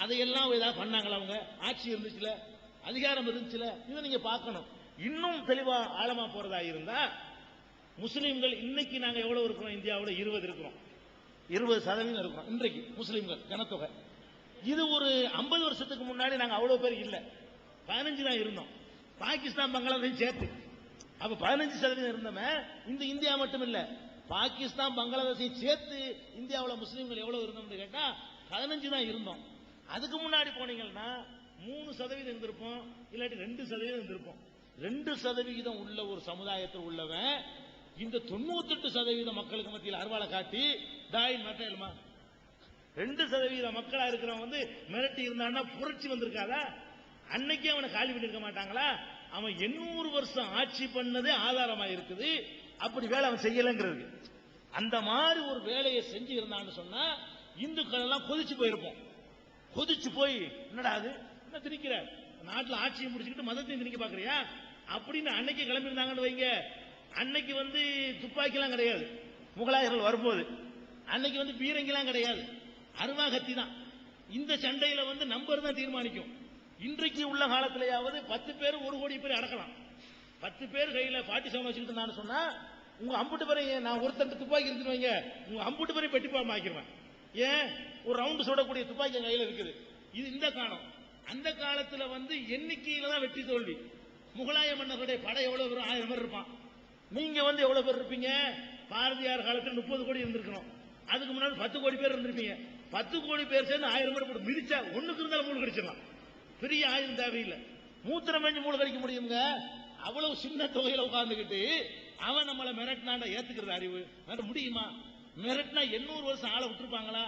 அதையெல்லாம் ஏதாவது பண்ணாங்களா? அவங்க ஆட்சி இருந்துச்சுல, அதிகாரம் இருந்துச்சுல, இதை நீங்க பார்க்கணும். இன்னும் தெளிவா ஆழமா போறதா இருந்தா முஸ்லிம்கள் இன்னைக்கு நாங்க எவ்வளவு இருக்கிறோம்? இந்தியாவில் 20 இருக்கிறோம், 20% இருக்கிறோம் இன்றைக்கு முஸ்லிம்கள் ஜனத்தொகை. இது ஒரு 50 வருஷத்துக்கு முன்னாடி நாங்க அவ்வளவு பேர் இல்ல, 15 தான் இருந்தோம், பாகிஸ்தான் பங்களாதேஷ் சேர்த்து. அப்ப 15% இருந்தோமே. இந்த இந்தியா மட்டும் இல்ல, பாகிஸ்தான் பங்களாதேஷையும் சேர்த்து இந்தியாவில் முஸ்லீம்கள் எவ்வளவு இருந்தோம்னு கேட்டா 15 தான் இருந்தோம். அதுக்கு முன்னாடி போனீங்கன்னா 3% இருந்திருப்போம், இல்லாட்டி 2% இருந்திருப்போம். 2% உள்ள ஒரு சமுதாயத்தில் உள்ளவன் இந்த 98% மக்களுக்கு மத்தியில் அருவாளை காட்டி தாயின் மாட்டேலுமா? 2% மக்களா இருக்கிறவன் வந்து மிரட்டி இருந்தான்னா புரட்சி வந்திருக்காதா? அன்னைக்கே அவனை காலி பண்ணிருக்க மாட்டாங்களா? அவன் 800 வருஷம் ஆட்சி பண்ணதே ஆதாரமா இருக்குது. அப்படி வேலை அவன் செய்யலங்கிறது. அந்த மாதிரி ஒரு வேலையை செஞ்சு இருந்தான்னு சொன்னா இந்துக்கள் எல்லாம் கொதிச்சு போயிருப்போம். கொதிச்சு போய் என்னடா அது என்ன திணிக்கிற, நாட்டில் ஆட்சியை முடிச்சுக்கிட்டு மதத்தையும் திணிக்க பாக்குறியா அப்படின்னு அன்னைக்கு கிளம்பி இருந்தாங்கன்னு வைங்க. அன்னைக்கு வந்து துப்பாக்கிலாம் கிடையாது முகலாயர்கள் வரும்போது, அன்னைக்கு வந்து பீரங்கிலாம் கிடையாது, அருவா கத்தி தான். இந்த சண்டையில வந்து நம்பர் தான் தீர்மானிக்கும். இன்றைக்கு உள்ள காலத்திலேயாவது 10 பேர் 1 கோடி பேர் அடக்கலாம். 10 பேர் கையில 47 வச்சுக்கிட்டு இருந்தான்னு சொன்னா உங்க அம்புட்டு பேரை, நான் ஒருத்தர் துப்பாக்கி இருந்துட்டு வைங்க, உங்க அம்புட்டு பேரை பெட்டிப்பாம ஆக்கிடுவேன். ஏன்? ஒரு ரவுண்டு சுடக்கூடிய துப்பாக்கி கையில இருக்குது. இது இந்த காலம். அந்த காலத்துல வந்து எண்ணிக்கையில தான் வெற்றி தோல்வி. முகலாய மன்னர்களுடைய படை எவ்வளவு பேர்? 1000 பேர் இருப்பான். நீங்க வந்து எவ்வளவு பேர் இருப்பீங்க? பாரதியார் காலத்தில் 30 கோடி இருந்திருக்கணும், அதுக்கு முன்னாடி 10 கோடி பேர் இருந்திருப்பீங்க. 10 கோடி பேர் சேர்ந்து 1000 பேர் போட்டு மிதிச்சா ஒண்ணுக்கு இருந்தாலும் மூணு கடிச்சிடலாம். பெரிய ஆயுதம் தேவையில்லை, மூத்திரம் மேஞ்சு மூணு கடிக்க முடியுங்க. அவ்வளவு சின்ன தொகையில உட்கார்ந்துகிட்டு அவன் நம்மளை மிரட்டினாண்ட ஏத்துக்கிறது அறிவு முடியுமா? மிரட்டினா 800 வருஷம் ஆளை விட்டுருப்பாங்களா?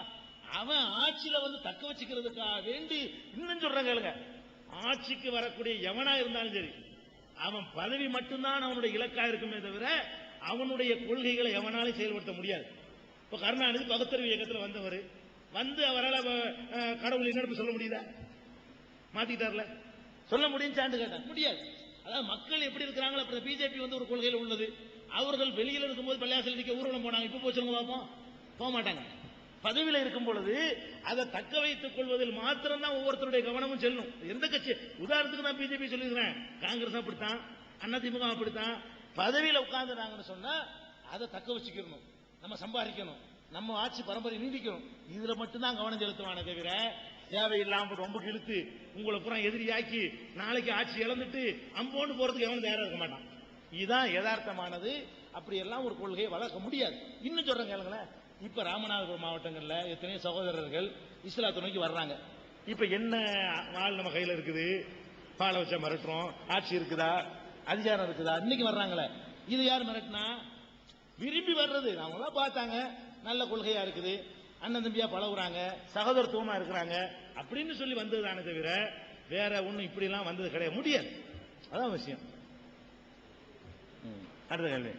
அவன் ஆட்சியில வந்து தக்க வச்சுக்கிறதுக்காக வேண்டி இன்னும் சொல்றாங்க கேளுங்க, ஆட்சிக்கு வரக்கூடிய எவனா இருந்தாலும் சரி அவன் பதவி மட்டும்தான் அவனுடைய இலக்கா இருக்குமே தவிர அவனுடைய கொள்கைகளை எவனாலும் செயல்படுத்த முடியாது. இப்ப கருணாநிதி பகுத்தறிவு இயக்கத்தில் வந்தவர் வந்து அவரால் கடவுள் என்ன சொல்ல முடியுதா? மாத்திட்டார்ல, சொல்ல முடியும் சான்று கேட்டார், முடியாது. அதாவது மக்கள் எப்படி இருக்கிறாங்களோ அப்படி பிஜேபி வந்து ஒரு கொள்கையில் உள்ளது. அவர்கள் வெளியில இருக்கும்போது பள்ளியாசல் நிக்க ஊர்வலம் போனாங்க, இப்ப போய் சொல்லுங்க பார்ப்போம், போக மாட்டாங்க. பதவியில இருக்கும் பொழுது அதை தக்க வைத்துக் கொள்வதில் மாத்திரம் தான் ஒவ்வொருத்தருடைய கவனமும் செல்லும். எந்த கட்சி, உதாரணத்துக்கு நான் பிஜேபி சொல்லிக்கிறேன், காங்கிரஸ் அப்படித்தான், அதிமுக அப்படித்தான். பதவியில உட்கார்ந்துட்டாங்கன்னு சொன்னா அதை தக்க வச்சுக்கணும், நம்ம சம்பாதிக்கணும், நம்ம ஆட்சி பரம்பரை நீடிக்கணும். இதுல மட்டும்தான் கவனம் செலுத்துவானே தவிர தேவையில்லாம ரொம்ப இழுத்து உங்களை பூரா எதிரியாக்கி நாளைக்கு ஆட்சி இழந்துட்டு அம்போன்னு போறதுக்கு எவனும் தயாரா இருக்க மாட்டான். இதுதான் யதார்த்தமானது. அப்படி எல்லாம் ஒரு கொள்கையை வளர்க்க முடியாது. இன்னும் சொல்றேன் கேளுங்களேன், இப்ப ராமநாதபுரம் மாவட்டங்கள்ல எத்தனையோ சகோதரர்கள் இஸ்லாத்தை நோக்கி வர்றாங்க. இப்ப என்ன நாள் நம்ம கையில இருக்குது, பாலை வச்சா மிரட்டுறோம், ஆட்சி இருக்குதா, அதிகாரம் இருக்குதா, இன்னைக்கு வர்றாங்களே. இது யார் மிரட்டினா? விரும்பி வர்றது. அவங்க தான் பார்த்தாங்க நல்ல கொள்கையா இருக்குது, அண்ணன் தம்பியா பழகுறாங்க, சகோதரத்துவமா இருக்கிறாங்க அப்படின்னு சொல்லி வந்ததுதானே தவிர வேற ஒண்ணும் இப்படி எல்லாம் வந்தது கிடையாது, முடியாது. அதான் விஷயம். அடுத்த கேள்வி.